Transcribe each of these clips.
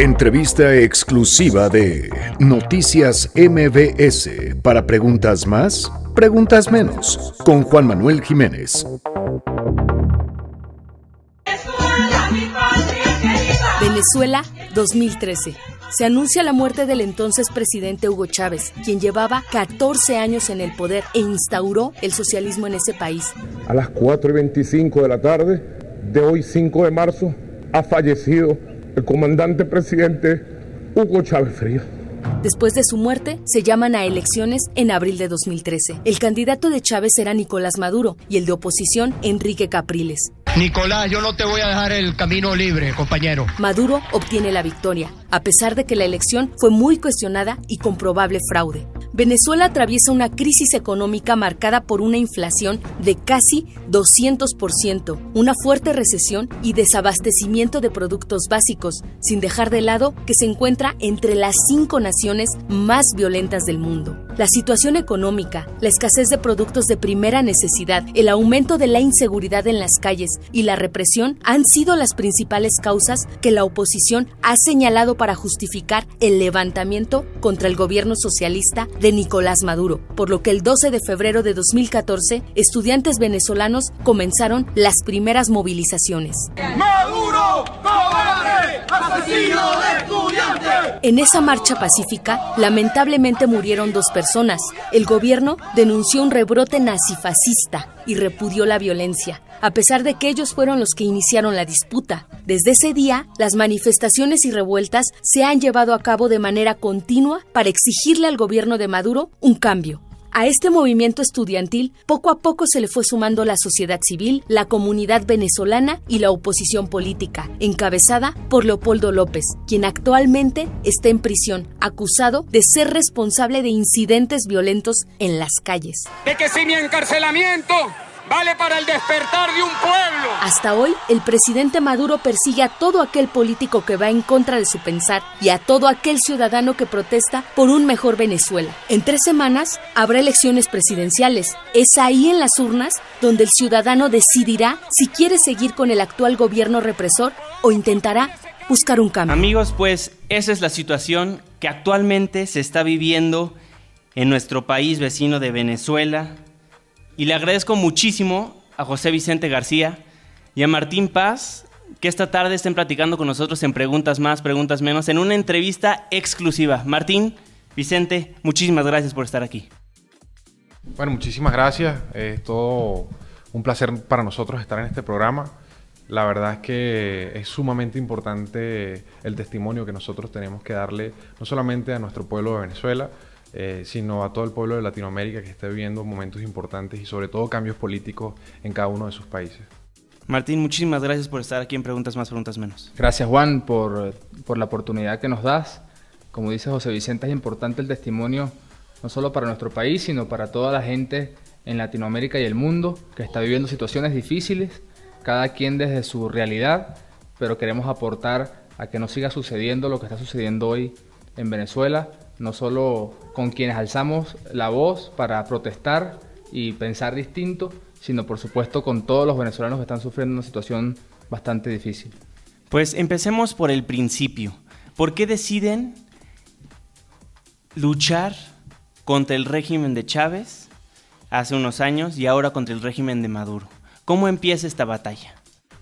Entrevista exclusiva de Noticias MBS para Preguntas Más, Preguntas Menos, con Juan Manuel Jiménez. Venezuela, 2013. Se anuncia la muerte del entonces presidente Hugo Chávez, quien llevaba 14 años en el poder e instauró el socialismo en ese país. A las 4:25 de la tarde de hoy, 5 de marzo, ha fallecido el comandante presidente Hugo Chávez Frías. Después de su muerte, se llaman a elecciones en abril de 2013. El candidato de Chávez era Nicolás Maduro y el de oposición, Enrique Capriles. Nicolás, yo no te voy a dejar el camino libre, compañero. Maduro obtiene la victoria, a pesar de que la elección fue muy cuestionada y con probable fraude. Venezuela atraviesa una crisis económica marcada por una inflación de casi 200%, una fuerte recesión y desabastecimiento de productos básicos, sin dejar de lado que se encuentra entre las 5 naciones más violentas del mundo. La situación económica, la escasez de productos de primera necesidad, el aumento de la inseguridad en las calles y la represión han sido las principales causas que la oposición ha señalado para justificar el levantamiento contra el gobierno socialista de Nicolás Maduro, por lo que el 12 de febrero de 2014, estudiantes venezolanos comenzaron las primeras movilizaciones. ¡Maduro, cobarde, asesino de estudiantes! En esa marcha pacífica, lamentablemente murieron 2 personas. El gobierno denunció un rebrote nazifascista y repudió la violencia, a pesar de que ellos fueron los que iniciaron la disputa. Desde ese día, las manifestaciones y revueltas se han llevado a cabo de manera continua para exigirle al gobierno de Maduro un cambio. A este movimiento estudiantil, poco a poco se le fue sumando la sociedad civil, la comunidad venezolana y la oposición política, encabezada por Leopoldo López, quien actualmente está en prisión, acusado de ser responsable de incidentes violentos en las calles. De que si mi encarcelamiento vale para el despertar de un pueblo. Hasta hoy, el presidente Maduro persigue a todo aquel político que va en contra de su pensar y a todo aquel ciudadano que protesta por un mejor Venezuela. En 3 semanas habrá elecciones presidenciales. Es ahí en las urnas donde el ciudadano decidirá si quiere seguir con el actual gobierno represor o intentará buscar un cambio. Amigos, pues esa es la situación que actualmente se está viviendo en nuestro país vecino de Venezuela. Y le agradezco muchísimo a José Vicente García y a Martín Paz que esta tarde estén platicando con nosotros en Preguntas Más, Preguntas Menos, en una entrevista exclusiva. Martín, Vicente, muchísimas gracias por estar aquí. Bueno, muchísimas gracias. Es todo un placer para nosotros estar en este programa. La verdad es que es sumamente importante el testimonio que nosotros tenemos que darle, no solamente a nuestro pueblo de Venezuela, sino a todo el pueblo de Latinoamérica que esté viviendo momentos importantes y sobre todo cambios políticos en cada uno de sus países. Martín, muchísimas gracias por estar aquí en Preguntas Más, Preguntas Menos. Gracias, Juan, por la oportunidad que nos das. Como dice José Vicente, es importante el testimonio no solo para nuestro país, sino para toda la gente en Latinoamérica y el mundo que está viviendo situaciones difíciles, cada quien desde su realidad, pero queremos aportar a que no siga sucediendo lo que está sucediendo hoy en Venezuela, no solo con quienes alzamos la voz para protestar y pensar distinto, sino por supuesto con todos los venezolanos que están sufriendo una situación bastante difícil. Pues empecemos por el principio. ¿Por qué deciden luchar contra el régimen de Chávez hace unos años y ahora contra el régimen de Maduro? ¿Cómo empieza esta batalla?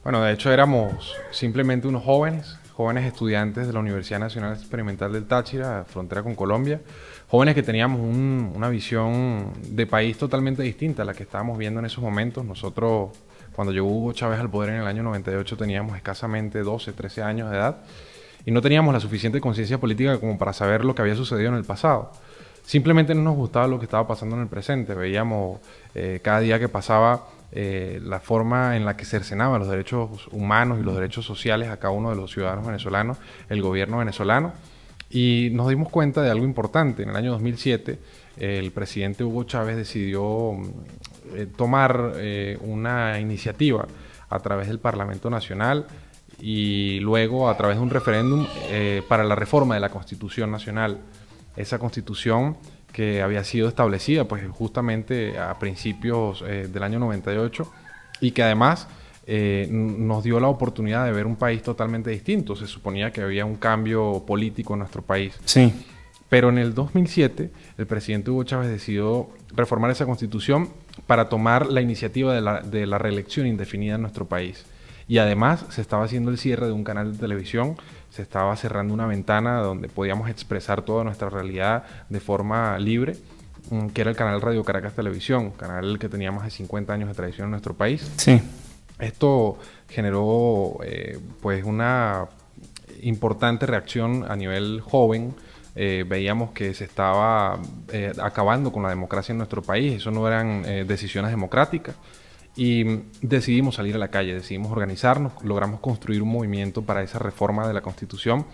Bueno, de hecho éramos simplemente unos jóvenes estudiantes de la Universidad Nacional Experimental del Táchira, frontera con Colombia, jóvenes que teníamos una visión de país totalmente distinta a la que estábamos viendo en esos momentos. Nosotros, cuando llegó Hugo Chávez al poder en el año 98, teníamos escasamente 12, 13 años de edad y no teníamos la suficiente conciencia política como para saber lo que había sucedido en el pasado. Simplemente no nos gustaba lo que estaba pasando en el presente. Veíamos cada día que pasaba la forma en la que cercenaban los derechos humanos y los derechos sociales a cada uno de los ciudadanos venezolanos, el gobierno venezolano, y nos dimos cuenta de algo importante. En el año 2007, el presidente Hugo Chávez decidió tomar una iniciativa a través del Parlamento Nacional y luego a través de un referéndum para la reforma de la Constitución Nacional. Esa Constitución que había sido establecida pues justamente a principios del año 98 y que además nos dio la oportunidad de ver un país totalmente distinto. Se suponía que había un cambio político en nuestro país. Sí. Pero en el 2007, el presidente Hugo Chávez decidió reformar esa constitución para tomar la iniciativa de la reelección indefinida en nuestro país. Y además se estaba haciendo el cierre de un canal de televisión, se estaba cerrando una ventana donde podíamos expresar toda nuestra realidad de forma libre, que era el canal Radio Caracas Televisión, canal que tenía más de 50 años de tradición en nuestro país. Sí. Esto generó pues una importante reacción a nivel joven. Veíamos que se estaba acabando con la democracia en nuestro país. Eso no eran decisiones democráticas. Y decidimos salir a la calle, decidimos organizarnos, logramos construir un movimiento para esa reforma de la Constitución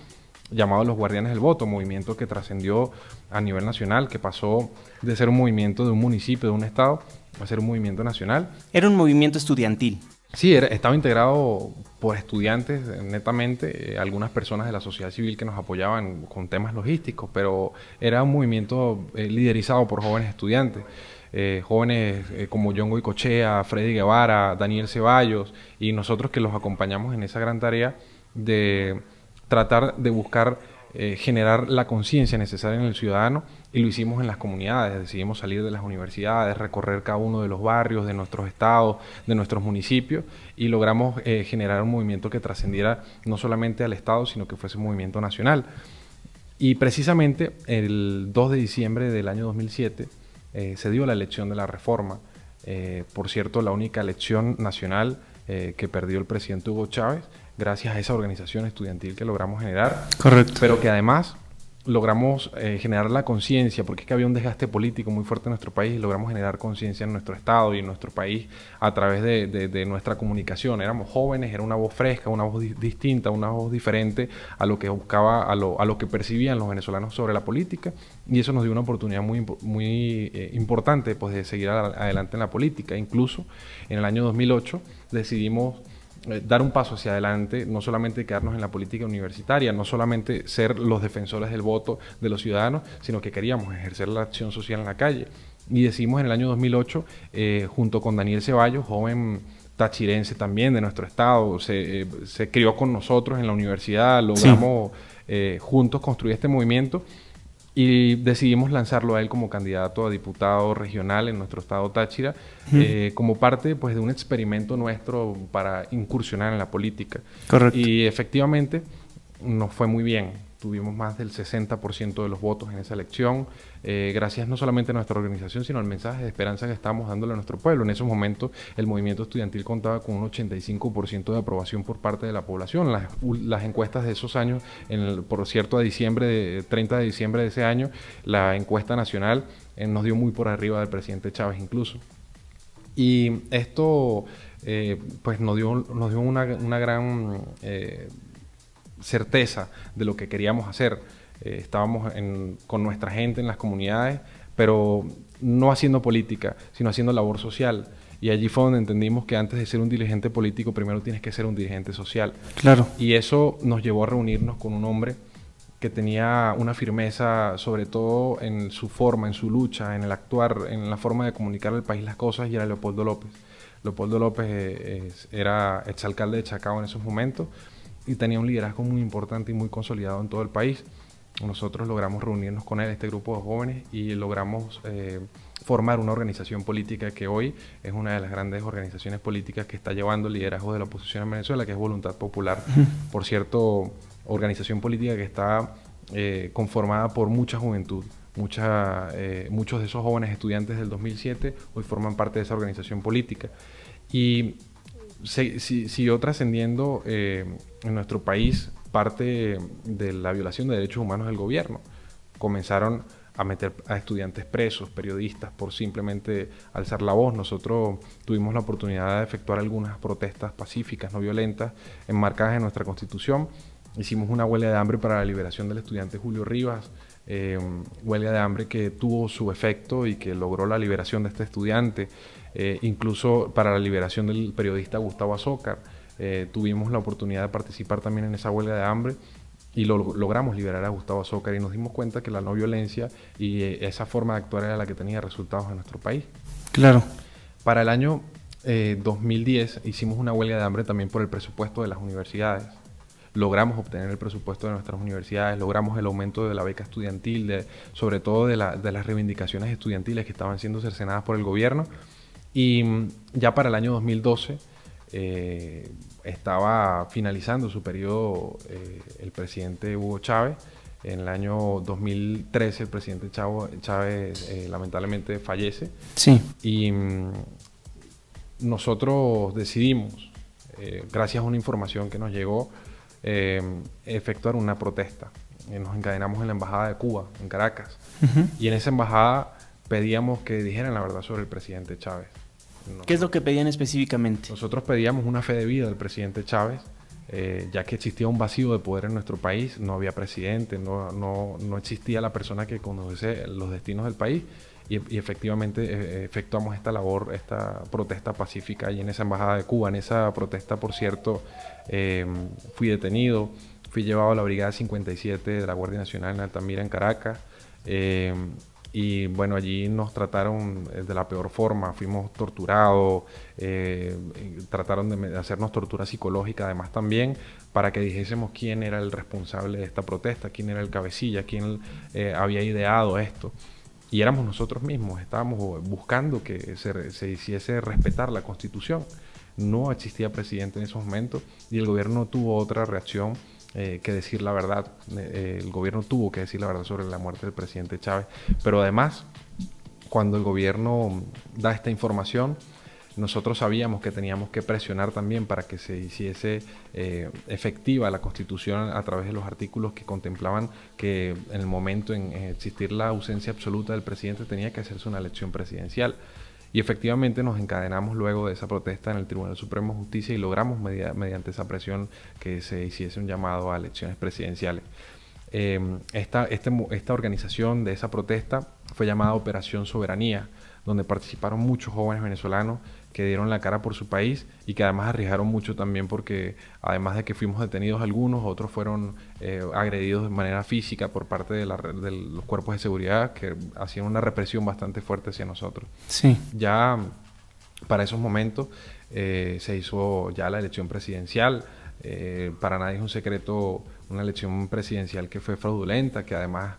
llamado Los Guardianes del Voto, movimiento que trascendió a nivel nacional, que pasó de ser un movimiento de un municipio, de un estado, a ser un movimiento nacional. Era un movimiento estudiantil. Sí, estaba integrado por estudiantes netamente, algunas personas de la sociedad civil que nos apoyaban con temas logísticos, pero era un movimiento liderizado por jóvenes estudiantes. Jóvenes como John Goycochea, Freddy Guevara, Daniel Ceballos, y nosotros que los acompañamos en esa gran tarea de tratar de buscar generar la conciencia necesaria en el ciudadano, y lo hicimos en las comunidades. Decidimos salir de las universidades, recorrer cada uno de los barrios de nuestros estados, de nuestros municipios, y logramos generar un movimiento que trascendiera no solamente al estado, sino que fuese un movimiento nacional. Y precisamente el 2 de diciembre del año 2007 se dio la elección de la reforma. Por cierto, la única elección nacional que perdió el presidente Hugo Chávez, gracias a esa organización estudiantil que logramos generar. Correcto. Pero que además logramos generar la conciencia, porque es que había un desgaste político muy fuerte en nuestro país, y logramos generar conciencia en nuestro estado y en nuestro país a través de nuestra comunicación. Éramos jóvenes, era una voz fresca, una voz distinta, una voz diferente a lo que buscaba, a lo que percibían los venezolanos sobre la política, y eso nos dio una oportunidad muy importante, pues, de seguir adelante en la política. Incluso en el año 2008 decidimos dar un paso hacia adelante, no solamente quedarnos en la política universitaria, no solamente ser los defensores del voto de los ciudadanos, sino que queríamos ejercer la acción social en la calle. Y decidimos en el año 2008, junto con Daniel Ceballos, joven tachirense también de nuestro estado, se crió con nosotros en la universidad, logramos juntos construir este movimiento, y decidimos lanzarlo a él como candidato a diputado regional en nuestro estado Táchira, como parte, pues, de un experimento nuestro para incursionar en la política. Correcto. Y efectivamente nos fue muy bien. Tuvimos más del 60% de los votos en esa elección, gracias no solamente a nuestra organización, sino al mensaje de esperanza que estábamos dándole a nuestro pueblo. En esos momentos el movimiento estudiantil contaba con un 85% de aprobación por parte de la población. Las encuestas de esos años, por cierto, 30 de diciembre de ese año, la encuesta nacional nos dio muy por arriba del presidente Chávez incluso. Y esto pues nos dio una gran certeza de lo que queríamos hacer. Estábamos con nuestra gente en las comunidades, pero no haciendo política, sino haciendo labor social. Y allí fue donde entendimos que antes de ser un dirigente político, primero tienes que ser un dirigente social. Claro. Y eso nos llevó a reunirnos con un hombre que tenía una firmeza, sobre todo en su forma, en su lucha, en el actuar, en la forma de comunicar al país las cosas, y era Leopoldo López. Leopoldo López era exalcalde de Chacao en esos momentos, y tenía un liderazgo muy importante y muy consolidado en todo el país. Nosotros logramos reunirnos con él, este grupo de jóvenes, y logramos formar una organización política que hoy es una de las grandes organizaciones políticas que está llevando el liderazgo de la oposición en Venezuela, que es Voluntad Popular. Por cierto, organización política que está conformada por mucha juventud. Muchos de esos jóvenes estudiantes del 2007 hoy forman parte de esa organización política. Y siguió trascendiendo en nuestro país parte de la violación de derechos humanos del gobierno. Comenzaron a meter a estudiantes presos, periodistas, por simplemente alzar la voz. Nosotros tuvimos la oportunidad de efectuar algunas protestas pacíficas, no violentas, enmarcadas en nuestra Constitución. Hicimos una huelga de hambre para la liberación del estudiante Julio Rivas, huelga de hambre que tuvo su efecto y que logró la liberación de este estudiante. Incluso para la liberación del periodista Gustavo Azócar, tuvimos la oportunidad de participar también en esa huelga de hambre, y logramos liberar a Gustavo Azócar, y nos dimos cuenta que la no violencia y esa forma de actuar era la que tenía resultados en nuestro país. Claro. Para el año 2010 hicimos una huelga de hambre también por el presupuesto de las universidades. Logramos obtener el presupuesto de nuestras universidades, logramos el aumento de la beca estudiantil, sobre todo de las reivindicaciones estudiantiles que estaban siendo cercenadas por el gobierno. Y ya para el año 2012 estaba finalizando su periodo el presidente Hugo Chávez. En el año 2013 el presidente Chávez lamentablemente fallece. Sí. Y nosotros decidimos, gracias a una información que nos llegó, efectuar una protesta. Nos encadenamos en la Embajada de Cuba, en Caracas. Y en esa embajada pedíamos que dijeran la verdad sobre el presidente Chávez. ¿Qué es lo que pedían específicamente? Nosotros pedíamos una fe de vida del presidente Chávez, ya que existía un vacío de poder en nuestro país, no había presidente, no existía la persona que conociese los destinos del país, y efectivamente efectuamos esta labor, esta protesta pacífica ahí en esa embajada de Cuba. En esa protesta, por cierto, fui detenido, fui llevado a la Brigada 57 de la Guardia Nacional en Altamira, en Caracas, y bueno, allí nos trataron de la peor forma, fuimos torturados, trataron de hacernos tortura psicológica además también, para que dijésemos quién era el responsable de esta protesta, quién era el cabecilla, quién había ideado esto. Y éramos nosotros mismos, estábamos buscando que se hiciese respetar la Constitución. No existía presidente en esos momentos y el gobierno tuvo otra reacción que decir la verdad. El gobierno tuvo que decir la verdad sobre la muerte del presidente Chávez. Pero además, cuando el gobierno da esta información, nosotros sabíamos que teníamos que presionar también para que se hiciese efectiva la Constitución a través de los artículos que contemplaban que en el momento en existir la ausencia absoluta del presidente tenía que hacerse una elección presidencial. Y efectivamente nos encadenamos luego de esa protesta en el Tribunal Supremo de Justicia y logramos mediante esa presión que se hiciese un llamado a elecciones presidenciales. Esta organización de esa protesta fue llamada Operación Soberanía, donde participaron muchos jóvenes venezolanos que dieron la cara por su país y que además arriesgaron mucho también porque además de que fuimos detenidos algunos, otros fueron agredidos de manera física por parte de los cuerpos de seguridad que hacían una represión bastante fuerte hacia nosotros. Sí. Ya para esos momentos se hizo ya la elección presidencial. Para nadie es un secreto una elección presidencial que fue fraudulenta, que además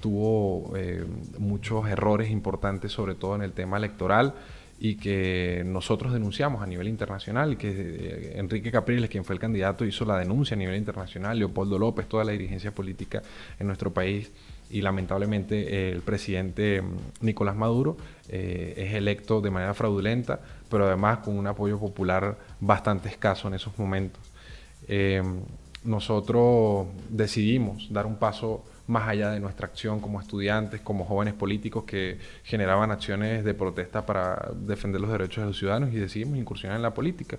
tuvo muchos errores importantes, sobre todo en el tema electoral, y que nosotros denunciamos a nivel internacional, y que Enrique Capriles, quien fue el candidato, hizo la denuncia a nivel internacional, Leopoldo López, toda la dirigencia política en nuestro país, y lamentablemente el presidente Nicolás Maduro es electo de manera fraudulenta, pero además con un apoyo popular bastante escaso en esos momentos. Nosotros decidimos dar un paso más allá de nuestra acción como estudiantes, como jóvenes políticos que generaban acciones de protesta para defender los derechos de los ciudadanos, y decidimos incursionar en la política.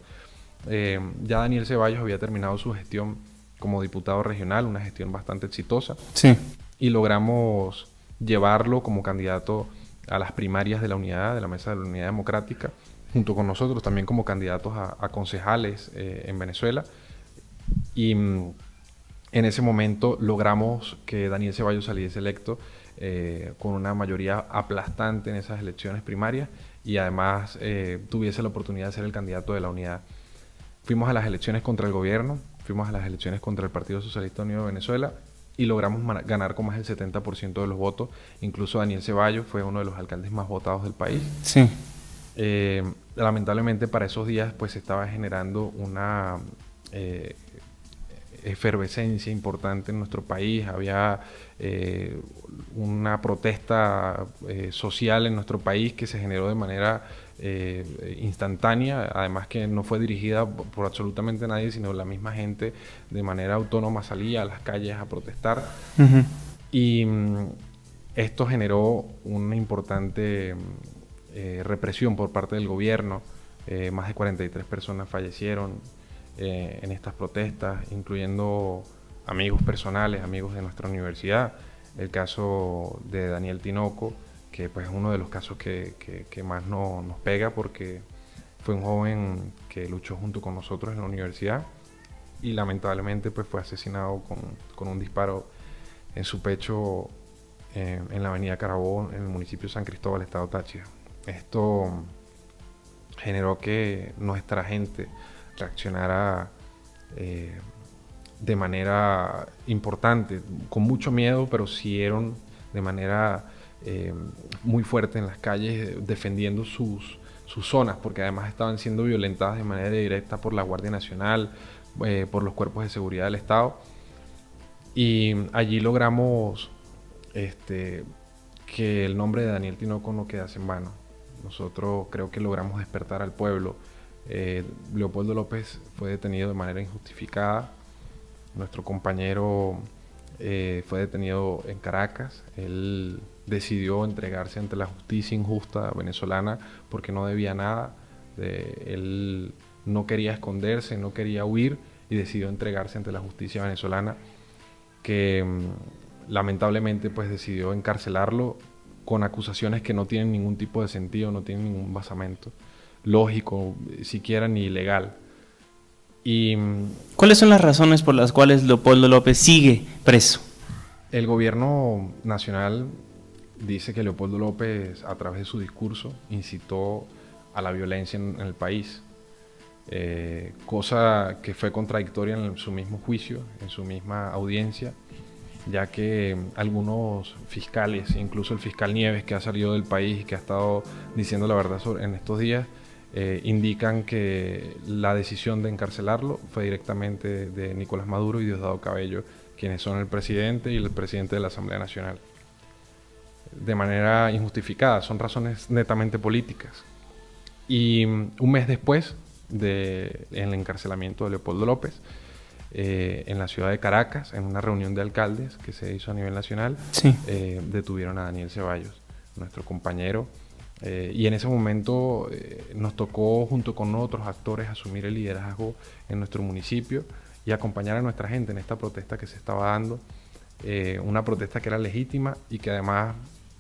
Ya Daniel Ceballos había terminado su gestión como diputado regional, una gestión bastante exitosa. Sí. Y logramos llevarlo como candidato a las primarias de la unidad, de la Mesa de la Unidad Democrática, junto con nosotros también como candidatos a concejales en Venezuela. Y en ese momento logramos que Daniel Ceballos saliese electo con una mayoría aplastante en esas elecciones primarias, y además tuviese la oportunidad de ser el candidato de la unidad. Fuimos a las elecciones contra el gobierno, fuimos a las elecciones contra el Partido Socialista Unido de Venezuela y logramos ganar con más del 70% de los votos. Incluso Daniel Ceballos fue uno de los alcaldes más votados del país. Sí. Lamentablemente para esos días pues se estaba generando una efervescencia importante en nuestro país, había una protesta social en nuestro país que se generó de manera instantánea, además que no fue dirigida por absolutamente nadie, sino la misma gente de manera autónoma salía a las calles a protestar. Y esto generó una importante represión por parte del gobierno. Más de 43 personas fallecieron en estas protestas, incluyendo amigos personales, amigos de nuestra universidad. El caso de Daniel Tinoco, que pues es uno de los casos que más nos pega, porque fue un joven que luchó junto con nosotros en la universidad y lamentablemente pues fue asesinado con un disparo en su pecho en la avenida Carabobo, en el municipio de San Cristóbal, estado Táchira. Esto generó que nuestra gente reaccionara de manera importante, con mucho miedo, pero siguieron de manera muy fuerte en las calles defendiendo sus zonas, porque además estaban siendo violentadas de manera directa por la Guardia Nacional, por los cuerpos de seguridad del Estado. Y allí logramos que el nombre de Daniel Tinoco no quedase en vano. Nosotros creo que logramos despertar al pueblo. Leopoldo López fue detenido de manera injustificada. Nuestro compañero fue detenido en Caracas. Él decidió entregarse ante la justicia injusta venezolana porque no debía nada. Él no quería esconderse, no quería huir y decidió entregarse ante la justicia venezolana, que lamentablemente pues decidió encarcelarlo con acusaciones que no tienen ningún tipo de sentido, no tienen ningún basamento lógico, siquiera ni legal. Y ¿cuáles son las razones por las cuales Leopoldo López sigue preso? El gobierno nacional dice que Leopoldo López, a través de su discurso, incitó a la violencia en el país, cosa que fue contradictoria en su mismo juicio, en su misma audiencia, ya que algunos fiscales, incluso el fiscal Nieves, que ha salido del país y que ha estado diciendo la verdad en estos días, indican que la decisión de encarcelarlo fue directamente de Nicolás Maduro y Diosdado Cabello, quienes son el presidente y el presidente de la Asamblea Nacional. De manera injustificada, son razones netamente políticas. Y un mes después del encarcelamiento de Leopoldo López, en la ciudad de Caracas, en una reunión de alcaldes que se hizo a nivel nacional, sí, detuvieron a Daniel Ceballos, nuestro compañero, y en ese momento nos tocó, junto con otros actores, asumir el liderazgo en nuestro municipio y acompañar a nuestra gente en esta protesta que se estaba dando, una protesta que era legítima y que además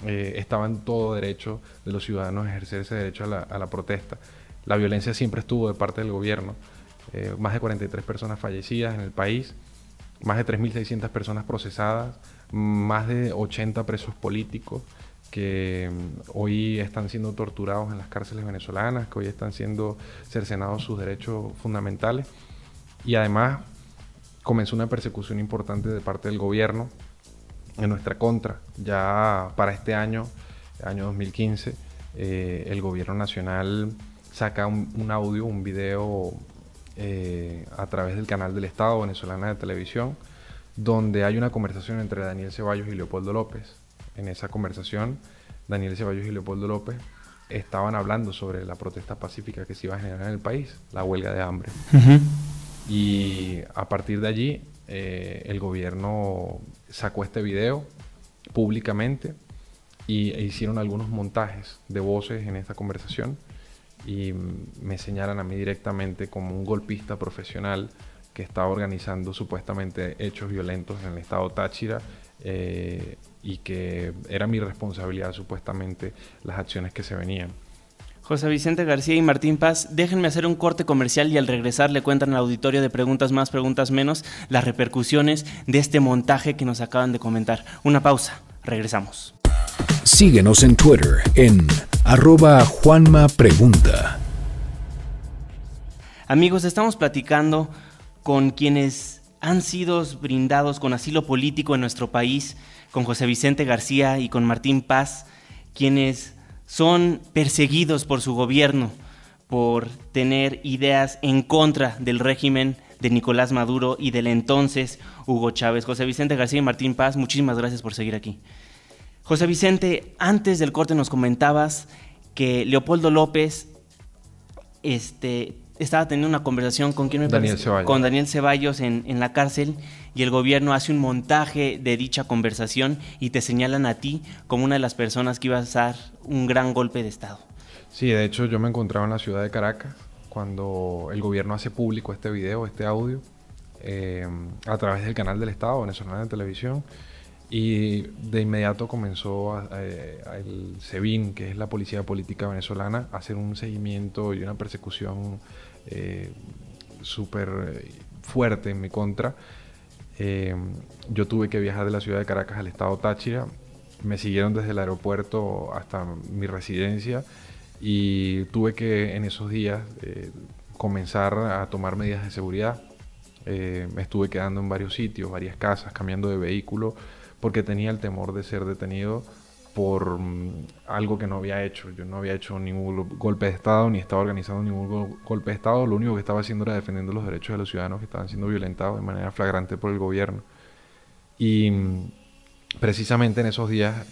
estaba en todo derecho de los ciudadanos a ejercer ese derecho a la protesta. La violencia siempre estuvo de parte del gobierno. Más de 43 personas fallecidas en el país, más de 3.600 personas procesadas, más de 80 presos políticos que hoy están siendo torturados en las cárceles venezolanas, que hoy están siendo cercenados sus derechos fundamentales. Y además comenzó una persecución importante de parte del gobierno en nuestra contra. Ya para este año 2015, el gobierno nacional saca un audio, un video a través del canal del Estado venezolana de televisión, donde hay una conversación entre Daniel Ceballos y Leopoldo López. En esa conversación, Daniel Ceballos y Leopoldo López estaban hablando sobre la protesta pacífica que se iba a generar en el país, la huelga de hambre. Y a partir de allí, el gobierno sacó este video públicamente e hicieron algunos montajes de voces en esta conversación y me señalan a mí directamente como un golpista profesional que estaba organizando supuestamente hechos violentos en el estado Táchira, y que era mi responsabilidad supuestamente las acciones que se venían. José Vicente García y Martín Paz, déjenme hacer un corte comercial y al regresar le cuentan al auditorio de Preguntas Más, Preguntas Menos las repercusiones de este montaje que nos acaban de comentar. Una pausa, regresamos. Síguenos en Twitter en @JuanmaPregunta. Amigos, estamos platicando con quienes han sido brindados con asilo político en nuestro país, con José Vicente García y con Martín Paz, quienes son perseguidos por su gobierno por tener ideas en contra del régimen de Nicolás Maduro y del entonces Hugo Chávez. José Vicente García y Martín Paz, muchísimas gracias por seguir aquí. José Vicente, antes del corte nos comentabas que Leopoldo López estaba teniendo una conversación con quién me Daniel parece? Ceballos. Con Daniel Ceballos en la cárcel, y el gobierno hace un montaje de dicha conversación y te señalan a ti como una de las personas que ibas a dar un gran golpe de Estado. Sí, de hecho yo me encontraba en la ciudad de Caracas cuando el gobierno hace público este video, este audio, a través del canal del Estado venezolano de televisión, y de inmediato comenzó el SEBIN, que es la Policía Política Venezolana, a hacer un seguimiento y una persecución súper fuerte en mi contra. Yo tuve que viajar de la ciudad de Caracas al estado Táchira, me siguieron desde el aeropuerto hasta mi residencia y tuve que en esos días comenzar a tomar medidas de seguridad. Me estuve quedando en varios sitios, varias casas, cambiando de vehículo, porque tenía el temor de ser detenido por algo que no había hecho. Yo no había hecho ningún golpe de Estado, ni estaba organizando ningún golpe de Estado. Lo único que estaba haciendo era defendiendo los derechos de los ciudadanos que estaban siendo violentados de manera flagrante por el gobierno. Y precisamente en esos días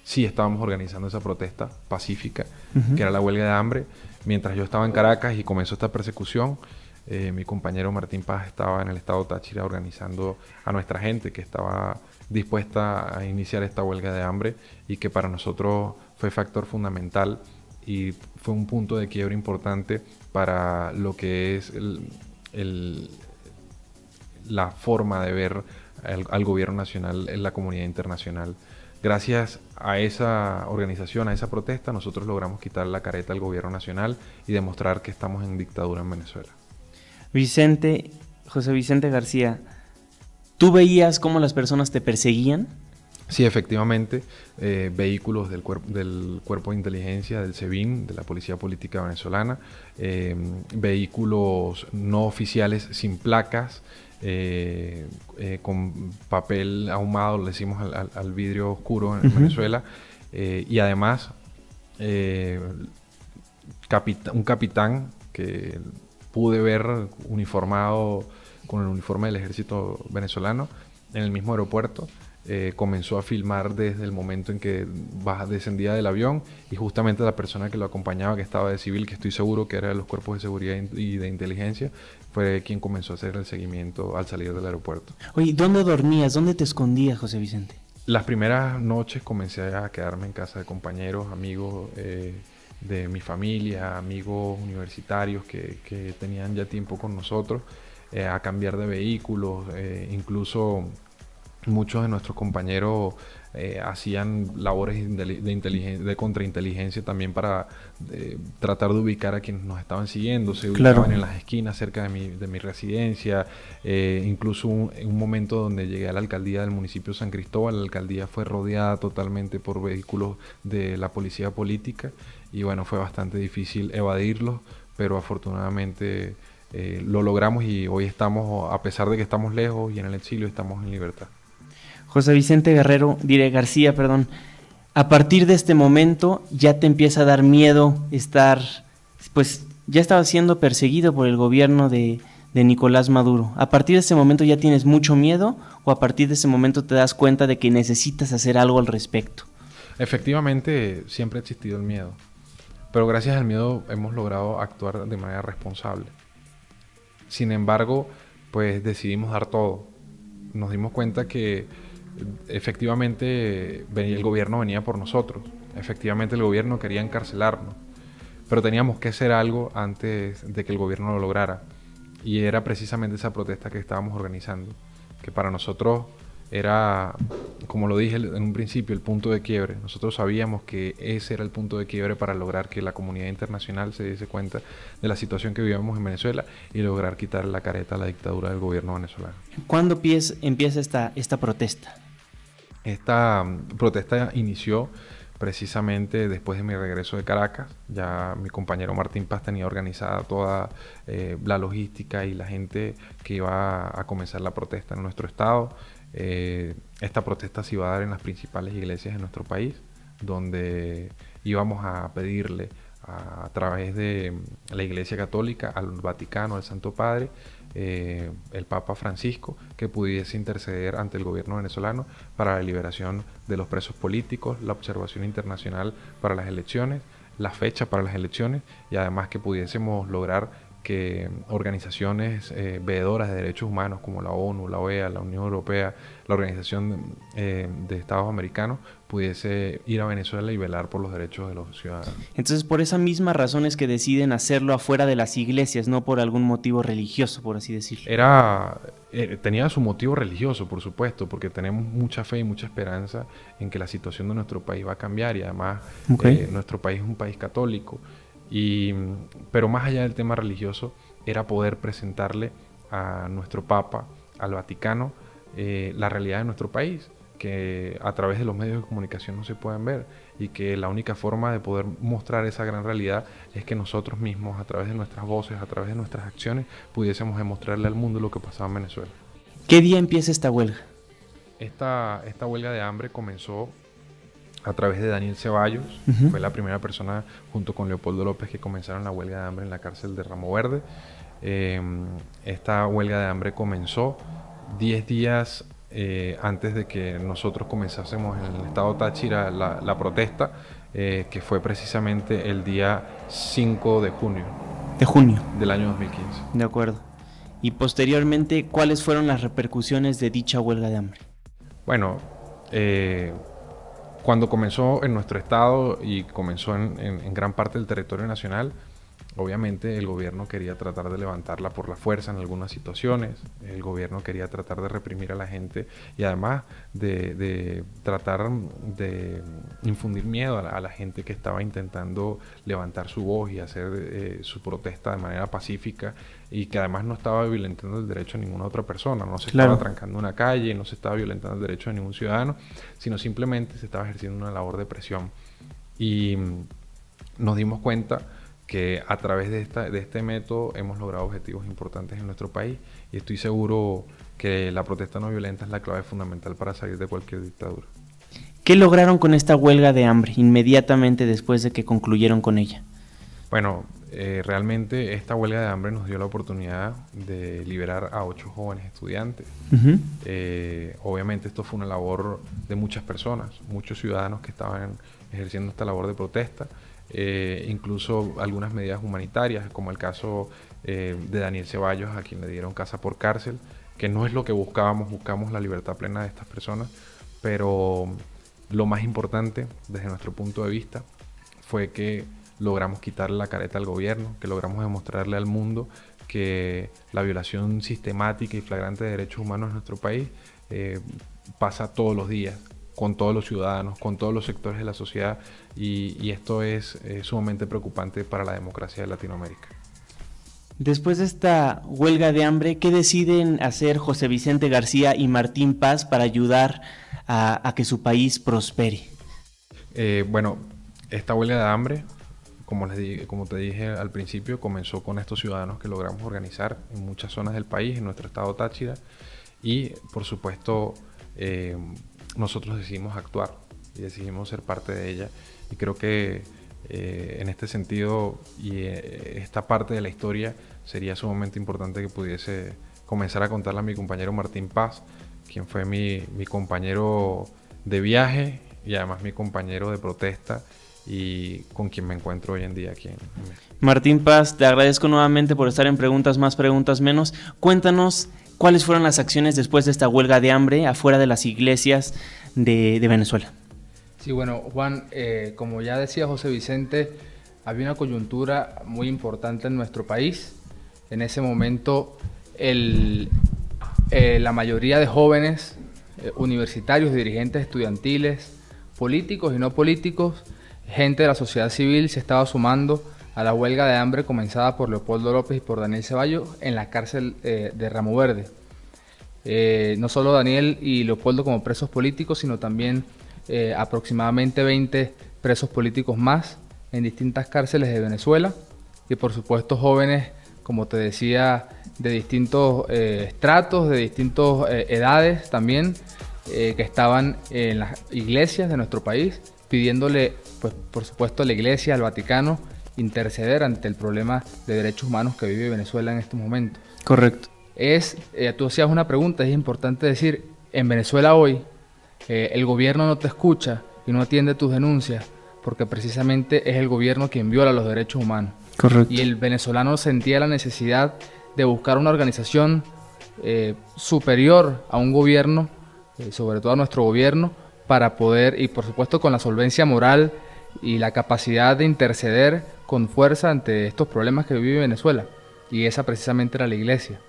sí estábamos organizando esa protesta pacífica, que era la huelga de hambre. Mientras yo estaba en Caracas y comenzó esta persecución, mi compañero Martín Paz estaba en el estado Táchira organizando a nuestra gente que estaba dispuesta a iniciar esta huelga de hambre, y que para nosotros fue factor fundamental y fue un punto de quiebre importante para lo que es la forma de ver al gobierno nacional en la comunidad internacional. Gracias a esa organización, a esa protesta, nosotros logramos quitar la careta al gobierno nacional y demostrar que estamos en dictadura en Venezuela. José Vicente García, ¿tú veías cómo las personas te perseguían? Sí, efectivamente, vehículos del Cuerpo de Inteligencia, del SEBIN, de la Policía Política Venezolana, vehículos no oficiales sin placas, con papel ahumado, le decimos al vidrio oscuro en Venezuela, y además un capitán que pude ver uniformado con el uniforme del ejército venezolano en el mismo aeropuerto. Comenzó a filmar desde el momento en que descendía del avión, y justamente la persona que lo acompañaba, que estaba de civil, que estoy seguro que era de los cuerpos de seguridad y de inteligencia, fue quien comenzó a hacer el seguimiento al salir del aeropuerto. Oye, ¿dónde dormías? ¿Dónde te escondías, José Vicente? Las primeras noches comencé a quedarme en casa de compañeros, amigos de mi familia, amigos universitarios que tenían ya tiempo con nosotros, a cambiar de vehículos, incluso muchos de nuestros compañeros hacían labores de contrainteligencia también para tratar de ubicar a quienes nos estaban siguiendo. Se ubicaban en las esquinas cerca de mi residencia. Incluso en un momento donde llegué a la alcaldía del municipio de San Cristóbal, la alcaldía fue rodeada totalmente por vehículos de la policía política, y bueno, fue bastante difícil evadirlos, pero afortunadamente lo logramos, y hoy estamos, a pesar de que estamos lejos y en el exilio, estamos en libertad. José Vicente García, a partir de este momento ya te empieza a dar miedo ya estabas siendo perseguido por el gobierno de Nicolás Maduro. ¿A partir de ese momento ya tienes mucho miedo, o a partir de ese momento te das cuenta de que necesitas hacer algo al respecto? Efectivamente, siempre ha existido el miedo, pero gracias al miedo hemos logrado actuar de manera responsable. Sin embargo, pues decidimos dar todo. Nos dimos cuenta que efectivamente el gobierno venía por nosotros. Efectivamente el gobierno quería encarcelarnos, pero teníamos que hacer algo antes de que el gobierno lo lograra, y era precisamente esa protesta que estábamos organizando, que para nosotros era, como lo dije en un principio, el punto de quiebre. Nosotros sabíamos que ese era el punto de quiebre para lograr que la comunidad internacional se diese cuenta de la situación que vivíamos en Venezuela y lograr quitar la careta a la dictadura del gobierno venezolano. ¿Cuándo empieza esta protesta? Esta protesta inició precisamente después de mi regreso de Caracas. Ya mi compañero Martín Paz tenía organizada toda la logística y la gente que iba a comenzar la protesta en nuestro estado. Esta protesta se iba a dar en las principales iglesias de nuestro país, donde íbamos a pedirle a través de la Iglesia Católica, al Vaticano, al Santo Padre, el Papa Francisco, que pudiese interceder ante el gobierno venezolano para la liberación de los presos políticos, la observación internacional para las elecciones, la fecha para las elecciones, y además que pudiésemos lograr que organizaciones veedoras de derechos humanos como la ONU, la OEA, la Unión Europea, la Organización de Estados Americanos, pudiese ir a Venezuela y velar por los derechos de los ciudadanos. Entonces, por esa misma razón es que deciden hacerlo afuera de las iglesias, no por algún motivo religioso, por así decirlo. Tenía su motivo religioso, por supuesto, porque tenemos mucha fe y mucha esperanza en que la situación de nuestro país va a cambiar, y además nuestro país es un país católico. Pero más allá del tema religioso, era poder presentarle a nuestro Papa, al Vaticano, la realidad de nuestro país, que a través de los medios de comunicación no se pueden ver, y que la única forma de poder mostrar esa gran realidad es que nosotros mismos, a través de nuestras voces, a través de nuestras acciones, pudiésemos demostrarle al mundo lo que pasaba en Venezuela. ¿Qué día empieza esta huelga? Esta huelga de hambre comenzó a través de Daniel Ceballos. Fue la primera persona, junto con Leopoldo López, que comenzaron la huelga de hambre en la cárcel de Ramo Verde. Esta huelga de hambre comenzó 10 días antes de que nosotros comenzásemos en el estado Táchira la protesta, que fue precisamente el día 5 de junio. ¿De junio? Del año 2015. De acuerdo. Y posteriormente, ¿cuáles fueron las repercusiones de dicha huelga de hambre? Bueno, cuando comenzó en nuestro estado y comenzó en gran parte del territorio nacional, obviamente el gobierno quería tratar de levantarla por la fuerza en algunas situaciones. El gobierno quería tratar de reprimir a la gente y además de tratar de infundir miedo a la gente que estaba intentando levantar su voz y hacer su protesta de manera pacífica, y que además no estaba violentando el derecho de ninguna otra persona. No se estaba trancando una calle, no se estaba violentando el derecho de ningún ciudadano, sino simplemente se estaba ejerciendo una labor de presión. Y nos dimos cuenta que a través de este método hemos logrado objetivos importantes en nuestro país, y estoy seguro que la protesta no violenta es la clave fundamental para salir de cualquier dictadura. ¿Qué lograron con esta huelga de hambre inmediatamente después de que concluyeron con ella? Bueno, realmente esta huelga de hambre nos dio la oportunidad de liberar a 8 jóvenes estudiantes. Obviamente esto fue una labor de muchas personas, muchos ciudadanos que estaban ejerciendo esta labor de protesta. Incluso algunas medidas humanitarias, como el caso de Daniel Ceballos, a quien le dieron casa por cárcel, que no es lo que buscamos la libertad plena de estas personas, pero lo más importante desde nuestro punto de vista fue que logramos quitarle la careta al gobierno, que logramos demostrarle al mundo que la violación sistemática y flagrante de derechos humanos en nuestro país pasa todos los días, con todos los ciudadanos, con todos los sectores de la sociedad, y esto es sumamente preocupante para la democracia de Latinoamérica. Después de esta huelga de hambre, ¿qué deciden hacer José Vicente García y Martín Paz para ayudar a que su país prospere? Bueno, esta huelga de hambre, como te dije al principio, comenzó con estos ciudadanos que logramos organizar en muchas zonas del país, en nuestro estado Táchira, y por supuesto nosotros decidimos actuar y decidimos ser parte de ella, y creo que en este sentido y esta parte de la historia sería sumamente importante que pudiese comenzar a contarla a mi compañero Martín Paz, quien fue mi compañero de viaje y además mi compañero de protesta, y con quien me encuentro hoy en día aquí en México. Martín Paz, te agradezco nuevamente por estar en Preguntas Más, Preguntas Menos. Cuéntanos cuáles fueron las acciones después de esta huelga de hambre afuera de las iglesias de Venezuela. Sí, bueno, Juan, como ya decía José Vicente, había una coyuntura muy importante en nuestro país. En ese momento, la mayoría de jóvenes universitarios, dirigentes estudiantiles, políticos y no políticos, gente de la sociedad civil se estaba sumando a la huelga de hambre comenzada por Leopoldo López y por Daniel Ceballos en la cárcel de Ramo Verde. No solo Daniel y Leopoldo como presos políticos, sino también aproximadamente 20 presos políticos más en distintas cárceles de Venezuela, y por supuesto jóvenes, como te decía, de distintos estratos, de distintas edades también, que estaban en las iglesias de nuestro país, pidiéndole, pues, por supuesto, a la Iglesia, al Vaticano, interceder ante el problema de derechos humanos que vive Venezuela en estos momentos. Correcto. Tú hacías una pregunta, es importante decir, en Venezuela hoy el gobierno no te escucha y no atiende tus denuncias porque precisamente es el gobierno quien viola los derechos humanos. Correcto. Y el venezolano sentía la necesidad de buscar una organización superior a un gobierno, sobre todo a nuestro gobierno, para poder, y por supuesto con la solvencia moral y la capacidad de interceder con fuerza ante estos problemas que vive Venezuela. Y esa precisamente era la iglesia.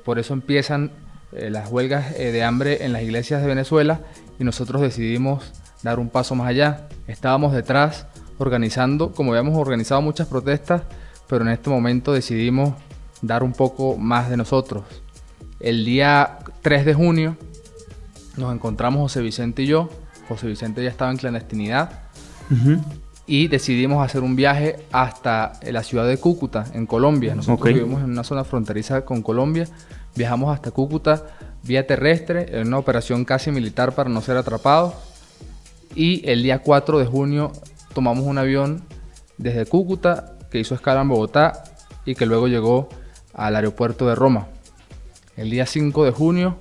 Por eso empiezan las huelgas de hambre en las iglesias de Venezuela, y nosotros decidimos dar un paso más allá. Estábamos detrás organizando, como habíamos organizado muchas protestas, pero en este momento decidimos dar un poco más de nosotros. El día 3 de junio nos encontramos José Vicente y yo. José Vicente ya estaba en clandestinidad. Y decidimos hacer un viaje hasta la ciudad de Cúcuta, en Colombia. Nosotros vivimos en una zona fronteriza con Colombia. Viajamos hasta Cúcuta vía terrestre, en una operación casi militar para no ser atrapados. Y el día 4 de junio tomamos un avión desde Cúcuta, que hizo escala en Bogotá y que luego llegó al aeropuerto de Roma. El día 5 de junio,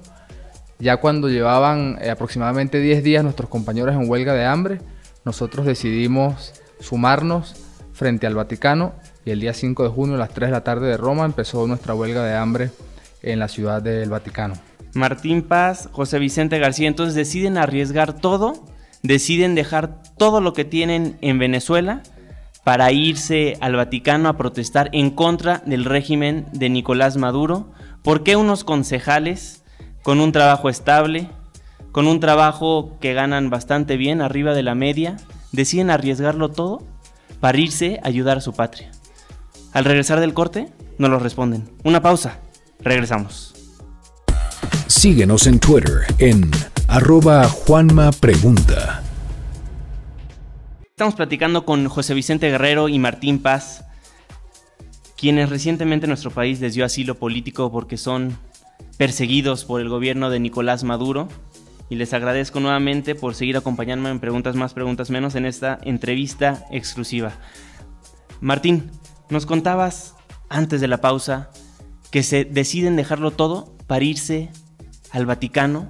ya cuando llevaban aproximadamente 10 días nuestros compañeros en huelga de hambre, nosotros decidimos sumarnos frente al Vaticano, y el día 5 de junio a las 3 de la tarde de Roma empezó nuestra huelga de hambre en la ciudad del Vaticano. Martín Paz, José Vicente García, entonces deciden arriesgar todo, deciden dejar todo lo que tienen en Venezuela para irse al Vaticano a protestar en contra del régimen de Nicolás Maduro. ¿Por qué unos concejales con un trabajo estable, con un trabajo que ganan bastante bien, arriba de la media, deciden arriesgarlo todo para irse a ayudar a su patria? Al regresar del corte, nos lo responden. Una pausa, regresamos. Síguenos en Twitter en @JuanmaPregunta. Estamos platicando con José Vicente Guerrero y Martín Paz, quienes recientemente nuestro país les dio asilo político porque son perseguidos por el gobierno de Nicolás Maduro. Y les agradezco nuevamente por seguir acompañándome en Preguntas Más, Preguntas Menos en esta entrevista exclusiva. Martín, nos contabas antes de la pausa que se deciden dejarlo todo para irse al Vaticano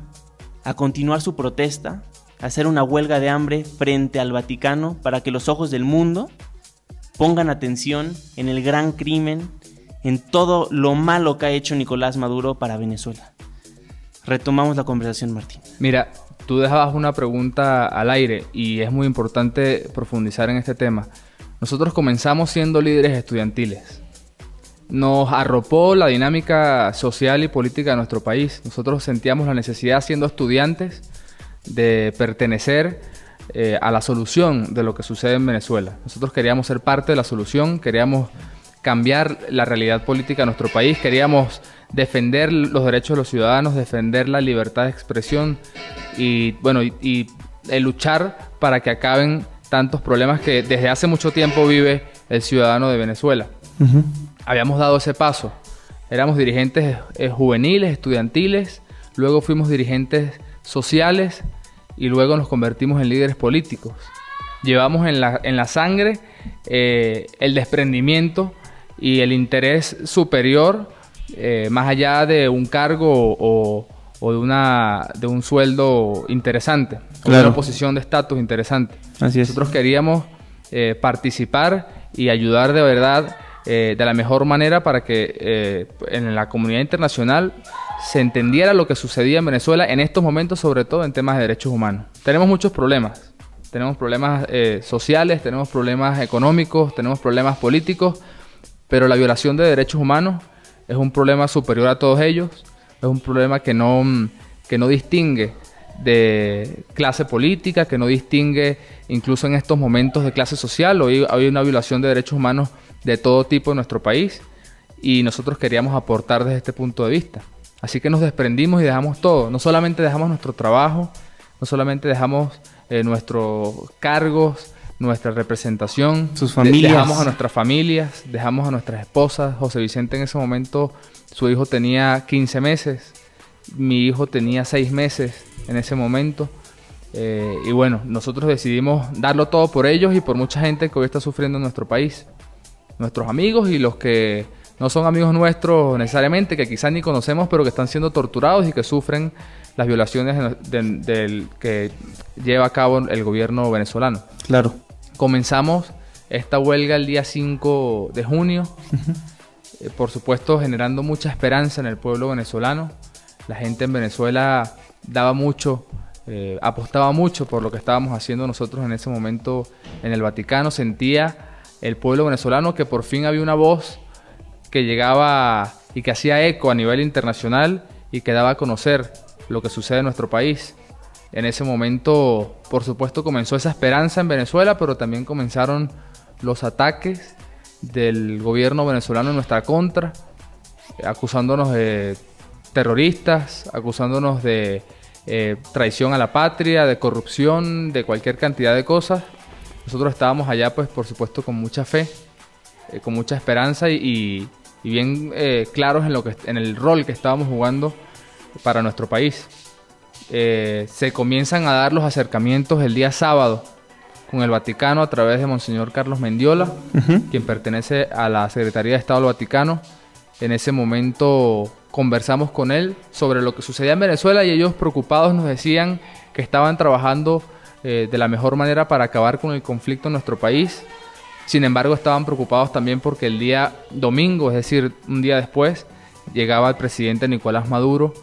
a continuar su protesta, a hacer una huelga de hambre frente al Vaticano para que los ojos del mundo pongan atención en el gran crimen, en todo lo malo que ha hecho Nicolás Maduro para Venezuela. Retomamos la conversación, Martín. Mira, tú dejabas una pregunta al aire y es muy importante profundizar en este tema. Nosotros comenzamos siendo líderes estudiantiles. Nos arropó la dinámica social y política de nuestro país. Nosotros sentíamos la necesidad, siendo estudiantes, de pertenecer a la solución de lo que sucede en Venezuela. Nosotros queríamos ser parte de la solución, queríamos cambiar la realidad política de nuestro país, queríamos defender los derechos de los ciudadanos, defender la libertad de expresión y luchar para que acaben tantos problemas que desde hace mucho tiempo vive el ciudadano de Venezuela. Habíamos dado ese paso. Éramos dirigentes juveniles, estudiantiles, luego fuimos dirigentes sociales y luego nos convertimos en líderes políticos. Llevamos en la sangre el desprendimiento y el interés superior, más allá de un cargo o de un sueldo interesante, o de una posición de estatus interesante. Así es. Nosotros queríamos participar y ayudar de verdad de la mejor manera para que en la comunidad internacional se entendiera lo que sucedía en Venezuela en estos momentos, sobre todo en temas de derechos humanos. Tenemos muchos problemas. Tenemos problemas sociales, tenemos problemas económicos, tenemos problemas políticos, pero la violación de derechos humanos es un problema superior a todos ellos, es un problema que no distingue de clase política, que no distingue incluso en estos momentos de clase social. Hoy hay una violación de derechos humanos de todo tipo en nuestro país y nosotros queríamos aportar desde este punto de vista. Así que nos desprendimos y dejamos todo. No solamente dejamos nuestro trabajo, no solamente dejamos nuestros cargos, nuestra representación, sus familias. Dejamos a nuestras familias, dejamos a nuestras esposas. José Vicente en ese momento, su hijo tenía 15 meses, mi hijo tenía 6 meses en ese momento. Y bueno, nosotros decidimos darlo todo por ellos y por mucha gente que hoy está sufriendo en nuestro país. Nuestros amigos y los que no son amigos nuestros necesariamente, que quizás ni conocemos, pero que están siendo torturados y que sufren las violaciones que lleva a cabo el gobierno venezolano. Claro. Comenzamos esta huelga el día 5 de junio, por supuesto generando mucha esperanza en el pueblo venezolano. La gente en Venezuela daba mucho, apostaba mucho por lo que estábamos haciendo nosotros en ese momento en el Vaticano. Sentía el pueblo venezolano que por fin había una voz que llegaba y que hacía eco a nivel internacional y que daba a conocer lo que sucede en nuestro país. En ese momento, por supuesto, comenzó esa esperanza en Venezuela, pero también comenzaron los ataques del gobierno venezolano en nuestra contra, acusándonos de terroristas, acusándonos de traición a la patria, de corrupción, de cualquier cantidad de cosas. Nosotros estábamos allá, pues por supuesto, con mucha fe, con mucha esperanza y bien claros en el rol que estábamos jugando para nuestro país. Se comienzan a dar los acercamientos el día sábado con el Vaticano a través de Monseñor Carlos Mendiola, quien pertenece a la Secretaría de Estado del Vaticano. En ese momento conversamos con él sobre lo que sucedía en Venezuela y ellos, preocupados, nos decían que estaban trabajando de la mejor manera para acabar con el conflicto en nuestro país. Sin embargo, estaban preocupados también porque el día domingo, es decir, un día después, llegaba el presidente Nicolás Maduro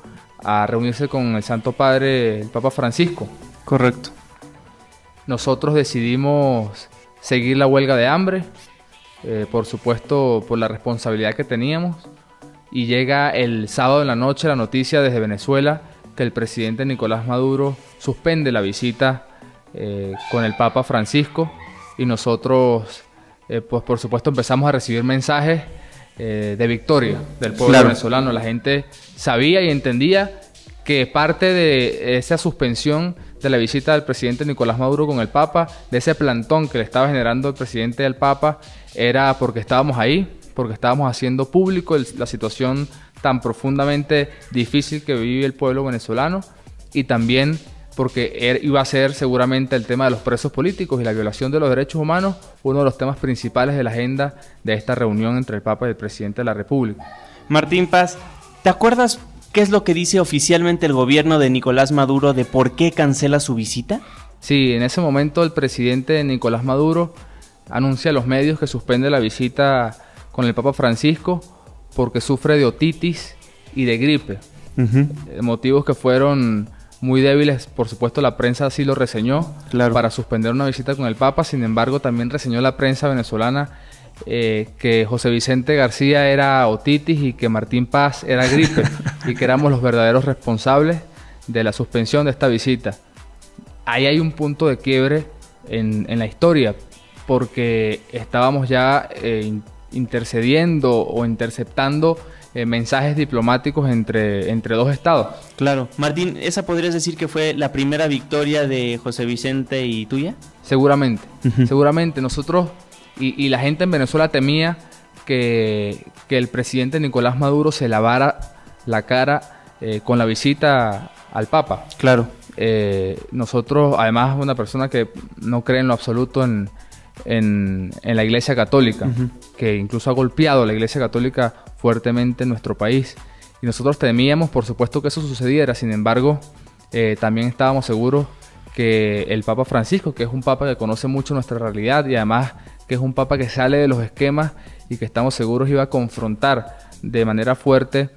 a reunirse con el Santo Padre, el Papa Francisco. Correcto. Nosotros decidimos seguir la huelga de hambre, por supuesto por la responsabilidad que teníamos, y llega el sábado en la noche la noticia desde Venezuela que el presidente Nicolás Maduro suspende la visita con el Papa Francisco, y nosotros pues por supuesto empezamos a recibir mensajes de victoria del pueblo venezolano. La gente sabía y entendía que parte de esa suspensión de la visita del presidente Nicolás Maduro con el Papa, de ese plantón que le estaba generando el presidente al Papa, era porque estábamos ahí, porque estábamos haciendo público la situación tan profundamente difícil que vive el pueblo venezolano, y también porque iba a ser seguramente el tema de los presos políticos y la violación de los derechos humanos uno de los temas principales de la agenda de esta reunión entre el Papa y el presidente de la República. Martín Paz, ¿te acuerdas qué es lo que dice oficialmente el gobierno de Nicolás Maduro de por qué cancela su visita? Sí, en ese momento el presidente Nicolás Maduro anuncia a los medios que suspende la visita con el Papa Francisco porque sufre de otitis y de gripe. Motivos que fueron muy débiles, por supuesto la prensa así lo reseñó, para suspender una visita con el Papa. Sin embargo, también reseñó la prensa venezolana que José Vicente García era otitis y que Martín Paz era gripe y que éramos los verdaderos responsables de la suspensión de esta visita. Ahí hay un punto de quiebre en la historia, porque estábamos ya intercediendo o interceptando mensajes diplomáticos entre dos estados. Claro. Martín, ¿esa podrías decir que fue la primera victoria de José Vicente y tuya? Seguramente, seguramente. Nosotros y la gente en Venezuela temía que el presidente Nicolás Maduro se lavara la cara con la visita al Papa. Claro. Nosotros, además, una persona que no cree en lo absoluto en la Iglesia Católica, que incluso ha golpeado a la Iglesia Católica fuertemente en nuestro país, y nosotros temíamos por supuesto que eso sucediera. Sin embargo, también estábamos seguros que el Papa Francisco, que es un Papa que conoce mucho nuestra realidad y además que es un Papa que sale de los esquemas y que estamos seguros iba a confrontar de manera fuerte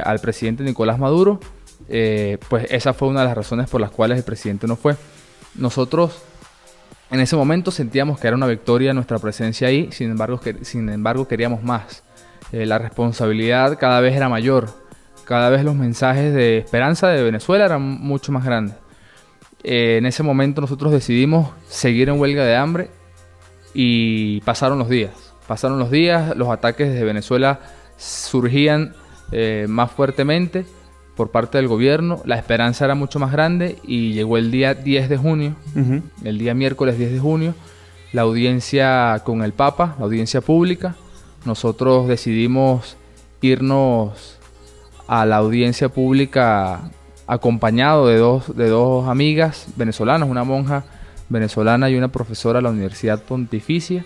al presidente Nicolás Maduro, pues esa fue una de las razones por las cuales el presidente no fue. Nosotros en ese momento sentíamos que era una victoria nuestra presencia ahí, sin embargo queríamos más. La responsabilidad cada vez era mayor, cada vez los mensajes de esperanza de Venezuela eran mucho más grandes. En ese momento nosotros decidimos seguir en huelga de hambre y pasaron los días, los ataques desde Venezuela surgían más fuertemente por parte del gobierno, la esperanza era mucho más grande y llegó el día 10 de junio, el día miércoles 10 de junio, la audiencia con el Papa, la audiencia pública. Nosotros decidimos irnos a la audiencia pública acompañado de dos amigas venezolanas, una monja venezolana y una profesora de la Universidad Pontificia,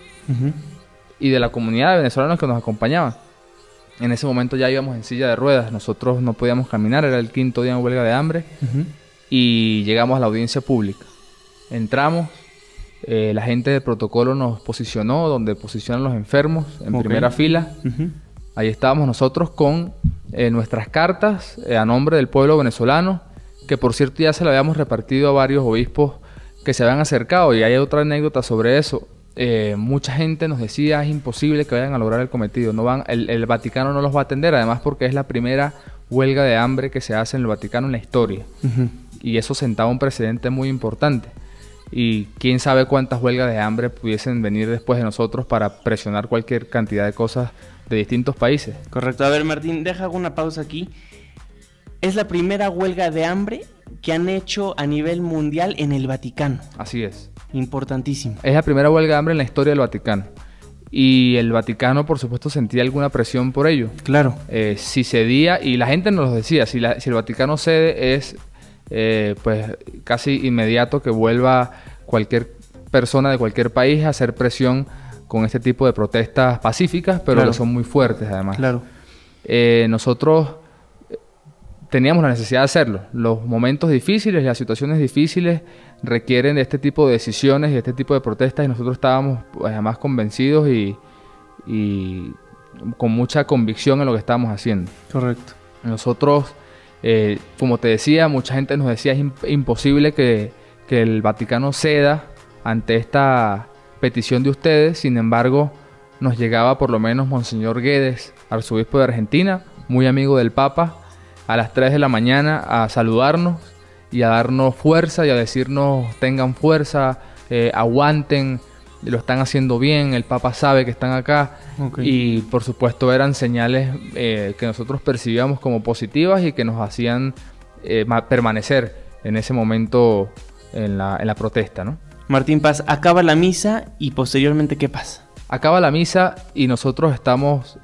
y de la comunidad de venezolanos que nos acompañaban. En ese momento ya íbamos en silla de ruedas, nosotros no podíamos caminar, era el 5º día en huelga de hambre, y llegamos a la audiencia pública. Entramos, la gente de protocolo nos posicionó donde posicionan los enfermos, en primera fila. Ahí estábamos nosotros con nuestras cartas a nombre del pueblo venezolano, que por cierto ya se la habíamos repartido a varios obispos que se habían acercado, y hay otra anécdota sobre eso. Mucha gente nos decía es imposible que vayan a lograr el cometido, el Vaticano no los va a atender, además porque es la primera huelga de hambre que se hace en el Vaticano en la historia, y eso sentaba un precedente muy importante, y quién sabe cuántas huelgas de hambre pudiesen venir después de nosotros para presionar cualquier cantidad de cosas de distintos países. Correcto. A ver, Martín, deja una pausa aquí. ¿Es la primera huelga de hambre que han hecho a nivel mundial en el Vaticano. Así es. Importantísimo. Es la primera huelga de hambre en la historia del Vaticano. Y el Vaticano, por supuesto, sentía alguna presión por ello. Claro. Si cedía, y la gente nos lo decía, si el Vaticano cede es pues casi inmediato que vuelva cualquier persona de cualquier país a hacer presión con este tipo de protestas pacíficas, pero claro, que son muy fuertes además. Claro. Nosotros teníamos la necesidad de hacerlo. Los momentos difíciles, las situaciones difíciles requieren de este tipo de decisiones y de este tipo de protestas, y nosotros estábamos pues, además convencidos y con mucha convicción en lo que estábamos haciendo. Correcto. Nosotros, como te decía, mucha gente nos decía es imposible que el Vaticano ceda ante esta petición de ustedes. Sin embargo, nos llegaba por lo menos Monseñor Guedes, arzobispo de Argentina, muy amigo del Papa, a las 3 de la mañana a saludarnos y a darnos fuerza y a decirnos tengan fuerza, aguanten, lo están haciendo bien, el Papa sabe que están acá. Okay. Y por supuesto eran señales que nosotros percibíamos como positivas y que nos hacían permanecer en ese momento en la protesta, ¿no? Martín Paz, acaba la misa y posteriormente ¿qué pasa? Acaba la misa y nosotros estamos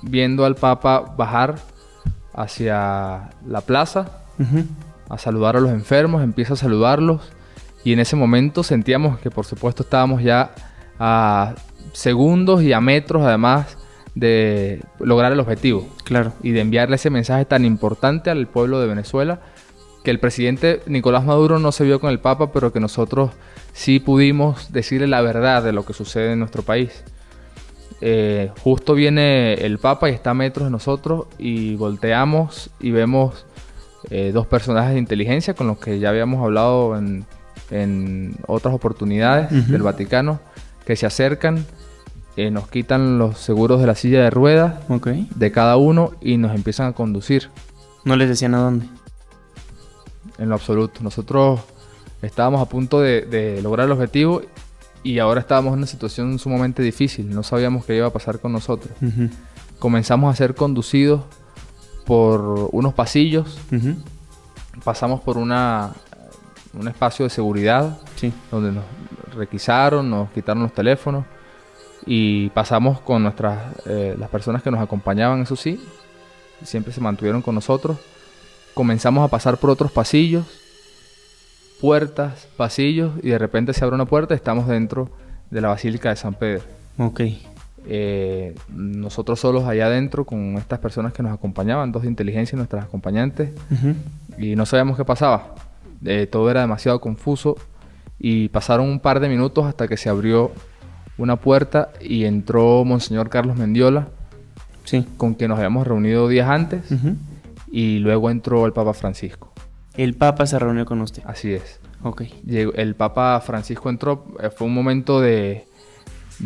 viendo al Papa bajar hacia la plaza, a saludar a los enfermos, empieza a saludarlos, y en ese momento sentíamos que por supuesto estábamos ya a segundos y a metros además de lograr el objetivo. Claro. Y de enviarle ese mensaje tan importante al pueblo de Venezuela, que el presidente Nicolás Maduro no se vio con el Papa, pero que nosotros sí pudimos decirle la verdad de lo que sucede en nuestro país. Justo viene el Papa y está a metros de nosotros y volteamos y vemos dos personajes de inteligencia con los que ya habíamos hablado en otras oportunidades del Vaticano, que se acercan, nos quitan los seguros de la silla de ruedas de cada uno y nos empiezan a conducir. ¿No les decían a dónde? En lo absoluto. Nosotros estábamos a punto de lograr el objetivo y ahora estábamos en una situación sumamente difícil. No sabíamos qué iba a pasar con nosotros. Comenzamos a ser conducidos por unos pasillos. Pasamos por un espacio de seguridad, donde nos requisaron, nos quitaron los teléfonos y pasamos con las personas que nos acompañaban, eso sí, siempre se mantuvieron con nosotros. Comenzamos a pasar por otros pasillos, puertas, pasillos, y de repente se abre una puerta y estamos dentro de la Basílica de San Pedro. Nosotros solos allá adentro con estas personas que nos acompañaban, dos de inteligencia, nuestras acompañantes, y no sabíamos qué pasaba. Todo era demasiado confuso y pasaron un par de minutos hasta que se abrió una puerta y entró Monseñor Carlos Mendiola, con quien nos habíamos reunido días antes, y luego entró el Papa Francisco. ¿El Papa se reunió con usted? Así es. Llegó, el Papa Francisco entró, fue un momento de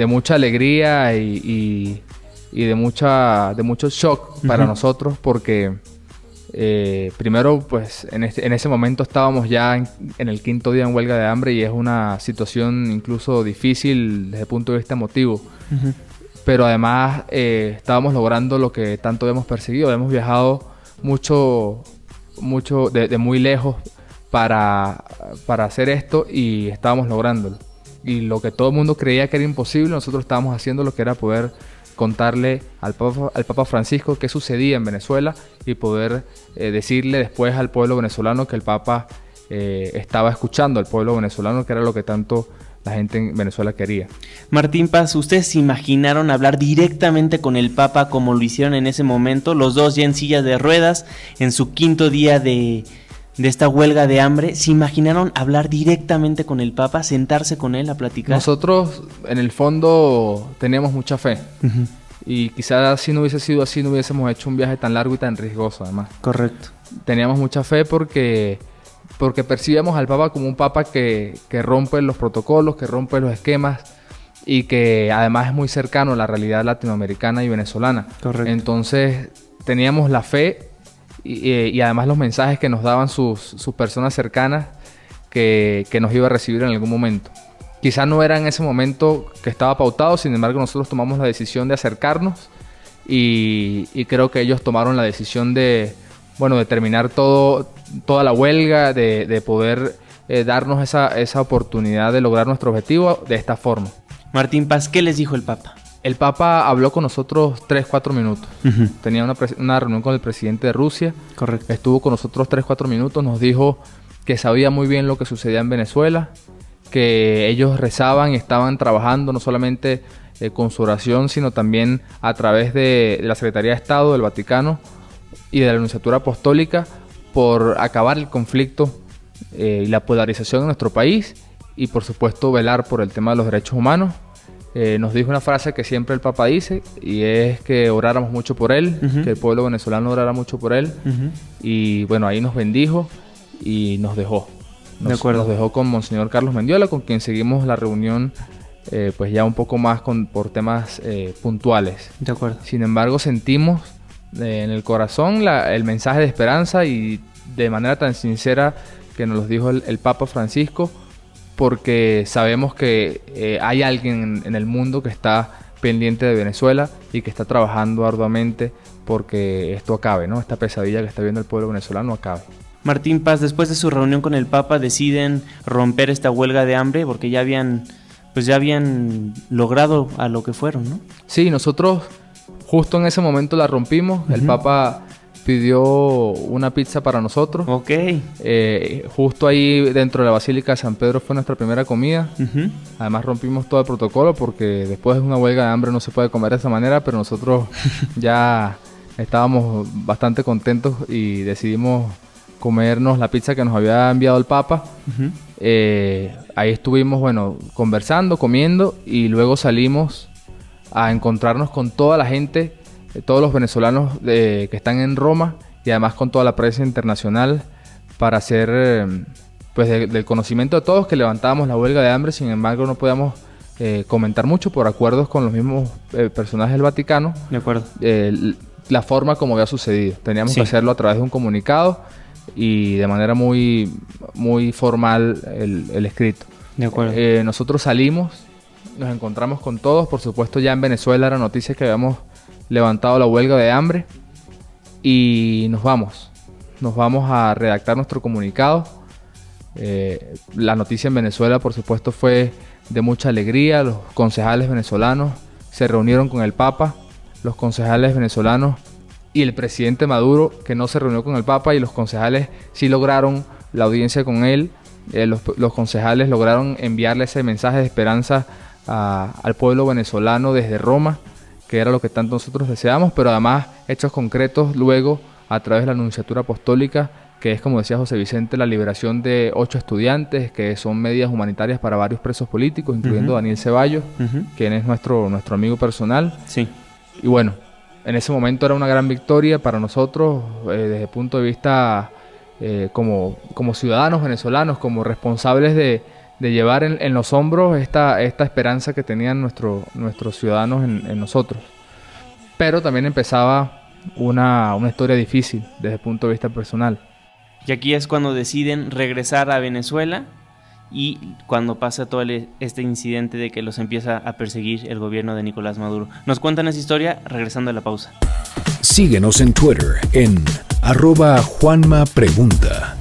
mucha alegría y de mucho shock para nosotros, porque primero pues en ese momento estábamos ya en el 5.º día en huelga de hambre y es una situación incluso difícil desde el punto de vista emotivo. Pero además estábamos logrando lo que tanto habíamos perseguido. Hemos viajado mucho de muy lejos para hacer esto y estábamos lográndolo. Y lo que todo el mundo creía que era imposible, nosotros estábamos haciendo lo que era poder contarle al Papa Francisco qué sucedía en Venezuela y poder decirle después al pueblo venezolano que el Papa estaba escuchando al pueblo venezolano, que era lo que tanto la gente en Venezuela quería. Martín Paz, ¿ustedes se imaginaron hablar directamente con el Papa como lo hicieron en ese momento, los dos ya en sillas de ruedas, en su 5.º día de esta huelga de hambre? ¿Se imaginaron hablar directamente con el Papa, sentarse con él a platicar? Nosotros, en el fondo, teníamos mucha fe. Y quizás si no hubiese sido así, no hubiésemos hecho un viaje tan largo y tan riesgoso, además. Correcto. Teníamos mucha fe porque percibíamos al Papa como un Papa que rompe los protocolos, que rompe los esquemas y que además es muy cercano a la realidad latinoamericana y venezolana. Correcto. Entonces teníamos la fe y además los mensajes que nos daban sus personas cercanas que nos iba a recibir en algún momento. Quizás no era en ese momento que estaba pautado, sin embargo nosotros tomamos la decisión de acercarnos y creo que ellos tomaron la decisión de terminar todo toda la huelga, de poder darnos esa oportunidad de lograr nuestro objetivo de esta forma. Martín Paz, ¿qué les dijo el Papa? El Papa habló con nosotros 3-4 minutos. Tenía una reunión con el presidente de Rusia. Correcto. Estuvo con nosotros 3-4 minutos. Nos dijo que sabía muy bien lo que sucedía en Venezuela, que ellos rezaban y estaban trabajando no solamente con su oración, sino también a través de la Secretaría de Estado del Vaticano y de la Nunciatura Apostólica por acabar el conflicto y la polarización en nuestro país y por supuesto velar por el tema de los derechos humanos. Nos dijo una frase que siempre el Papa dice y es que oráramos mucho por él, que el pueblo venezolano orara mucho por él y bueno, ahí nos bendijo y nos dejó. Nos dejó con Monseñor Carlos Mendiola, con quien seguimos la reunión pues ya un poco más por temas puntuales. De acuerdo. Sin embargo, sentimos en el corazón el mensaje de esperanza y de manera tan sincera que nos lo dijo el Papa Francisco, porque sabemos que hay alguien en el mundo que está pendiente de Venezuela y que está trabajando arduamente porque esto acabe, ¿no? Esta pesadilla que está viendo el pueblo venezolano acabe. Martín Paz, después de su reunión con el Papa, deciden romper esta huelga de hambre porque ya habían logrado a lo que fueron, ¿no? Sí, nosotros justo en ese momento la rompimos. El Papa pidió una pizza para nosotros. Ok. Justo ahí dentro de la Basílica de San Pedro fue nuestra primera comida. Además rompimos todo el protocolo porque después de una huelga de hambre no se puede comer de esa manera, pero nosotros ya estábamos bastante contentos y decidimos comernos la pizza que nos había enviado el Papa. Ahí estuvimos, bueno, conversando, comiendo y luego salimos a encontrarnos con toda la gente, todos los venezolanos que están en Roma y además con toda la prensa internacional para hacer pues del conocimiento de todos que levantábamos la huelga de hambre. Sin embargo, no podíamos comentar mucho por acuerdos con los mismos personajes del Vaticano. De acuerdo. La forma como había sucedido. Teníamos que hacerlo a través de un comunicado y de manera muy, muy formal el escrito. De acuerdo. Nosotros salimos, nos encontramos con todos. Por supuesto, ya en Venezuela era noticia que habíamos levantado la huelga de hambre y nos vamos a redactar nuestro comunicado. La noticia en Venezuela, por supuesto, fue de mucha alegría. Los concejales venezolanos se reunieron con el Papa, los concejales venezolanos y el presidente Maduro, que no se reunió con el Papa, y los concejales sí lograron la audiencia con él. Los concejales lograron enviarle ese mensaje de esperanza al pueblo venezolano desde Roma, que era lo que tanto nosotros deseamos, pero además hechos concretos luego a través de la Nunciatura Apostólica, que es, como decía José Vicente, la liberación de 8 estudiantes, que son medidas humanitarias para varios presos políticos, incluyendo Daniel Ceballos, quien es nuestro amigo personal. Sí. Y bueno, en ese momento era una gran victoria para nosotros desde el punto de vista como ciudadanos venezolanos, como responsables de llevar en los hombros esta esperanza que tenían nuestros ciudadanos en nosotros. Pero también empezaba una historia difícil desde el punto de vista personal. Y aquí es cuando deciden regresar a Venezuela y cuando pasa todo este incidente de que los empieza a perseguir el gobierno de Nicolás Maduro. Nos cuentan esa historia regresando a la pausa. Síguenos en Twitter en @JuanmaPregunta.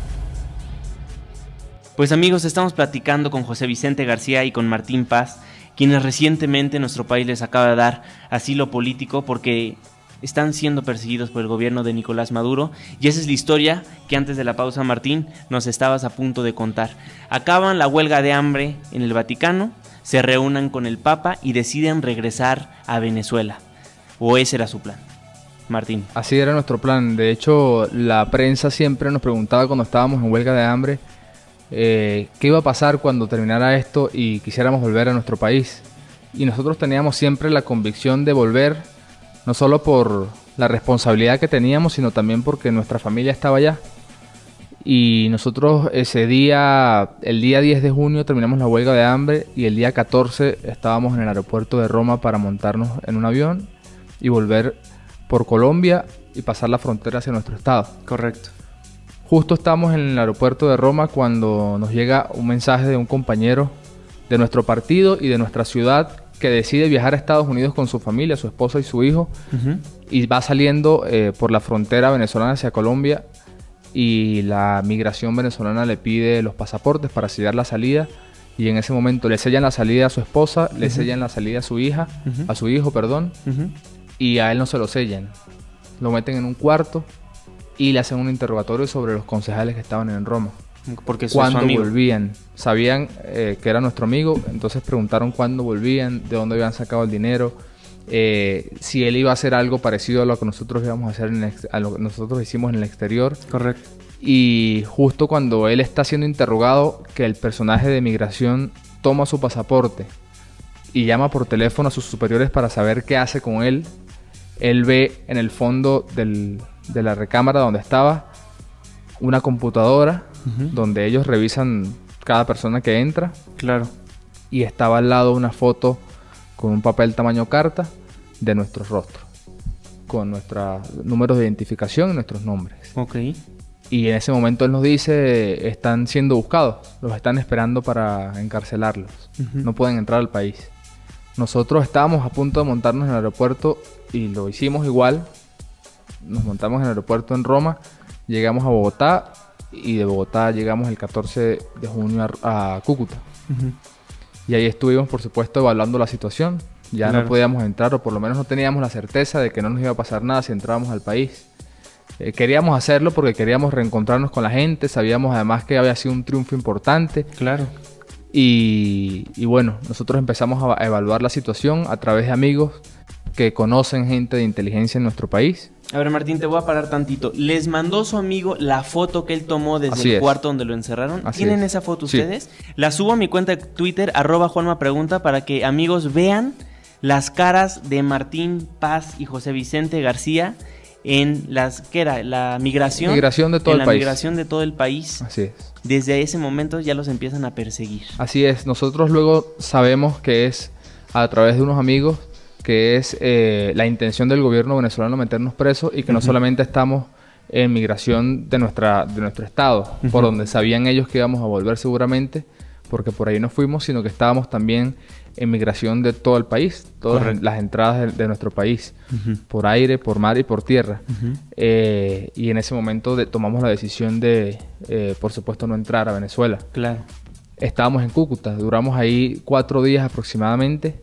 Pues amigos, estamos platicando con José Vicente García y con Martín Paz, quienes recientemente nuestro país les acaba de dar asilo político porque están siendo perseguidos por el gobierno de Nicolás Maduro. Y esa es la historia que antes de la pausa, Martín, nos estabas a punto de contar. Acaban la huelga de hambre en el Vaticano, se reúnan con el Papa y deciden regresar a Venezuela. ¿O ese era su plan, Martín? Así era nuestro plan. De hecho, la prensa siempre nos preguntaba cuando estábamos en huelga de hambre qué iba a pasar cuando terminara esto y quisiéramos volver a nuestro país. Y nosotros teníamos siempre la convicción de volver, no solo por la responsabilidad que teníamos, sino también porque nuestra familia estaba allá. Y nosotros ese día, el día 10 de junio, terminamos la huelga de hambre y el día 14 estábamos en el aeropuerto de Roma para montarnos en un avión y volver por Colombia y pasar la frontera hacia nuestro estado. Correcto. Justo estamos en el aeropuerto de Roma cuando nos llega un mensaje de un compañero de nuestro partido y de nuestra ciudad que decide viajar a Estados Unidos con su familia, su esposa y su hijo, y va saliendo por la frontera venezolana hacia Colombia y la migración venezolana le pide los pasaportes para sellar la salida, y en ese momento le sellan la salida a su esposa, le sellan la salida a su hija, a su hijo, perdón, y a él no se lo sellan. Lo meten en un cuarto y le hacen un interrogatorio sobre los concejales que estaban en Roma. Porque cuándo volvían. Sabían que era nuestro amigo, entonces preguntaron cuándo volvían, de dónde habían sacado el dinero, si él iba a hacer algo parecido a lo que nosotros íbamos a hacer a lo que nosotros hicimos en el exterior. Correcto. Y justo cuando él está siendo interrogado, que el personaje de migración toma su pasaporte y llama por teléfono a sus superiores para saber qué hace con él, él ve en el fondo de la recámara donde estaba una computadora donde ellos revisan cada persona que entra. Claro. Y estaba al lado una foto con un papel tamaño carta de nuestros rostros, con nuestros números de identificación y nuestros nombres. Ok. Y en ese momento él nos dice, están siendo buscados, los están esperando para encarcelarlos, no pueden entrar al país. Nosotros estábamos a punto de montarnos en el aeropuerto y lo hicimos igual. Nos montamos en el aeropuerto en Roma, llegamos a Bogotá y de Bogotá llegamos el 14 de junio a Cúcuta. Y ahí estuvimos, por supuesto, evaluando la situación. Ya no podíamos entrar, o por lo menos no teníamos la certeza de que no nos iba a pasar nada si entrábamos al país. Queríamos hacerlo porque queríamos reencontrarnos con la gente. Sabíamos además que había sido un triunfo importante. Claro. Y bueno, nosotros empezamos a evaluar la situación a través de amigos que conocen gente de inteligencia en nuestro país. A ver, Martín, te voy a parar tantito. ¿Les mandó su amigo la foto que él tomó desde el cuarto donde lo encerraron? ¿Tienen esa foto ustedes? Sí. La subo a mi cuenta de Twitter, @JuanmaPregunta, para que amigos vean las caras de Martín Paz y José Vicente García en ¿qué era? La migración. Migración de todo el país. La migración de todo el país. Así es. Desde ese momento ya los empiezan a perseguir. Así es. Nosotros luego sabemos que es a través de unos amigos, que es la intención del gobierno venezolano meternos presos, y que no solamente estamos en migración de nuestro estado, por donde sabían ellos que íbamos a volver seguramente, porque por ahí nos fuimos, sino que estábamos también en migración de todo el país, todas las entradas de nuestro país, por aire, por mar y por tierra. Y en ese momento tomamos la decisión de, por supuesto, no entrar a Venezuela. Claro. Estábamos en Cúcuta, duramos ahí 4 días aproximadamente,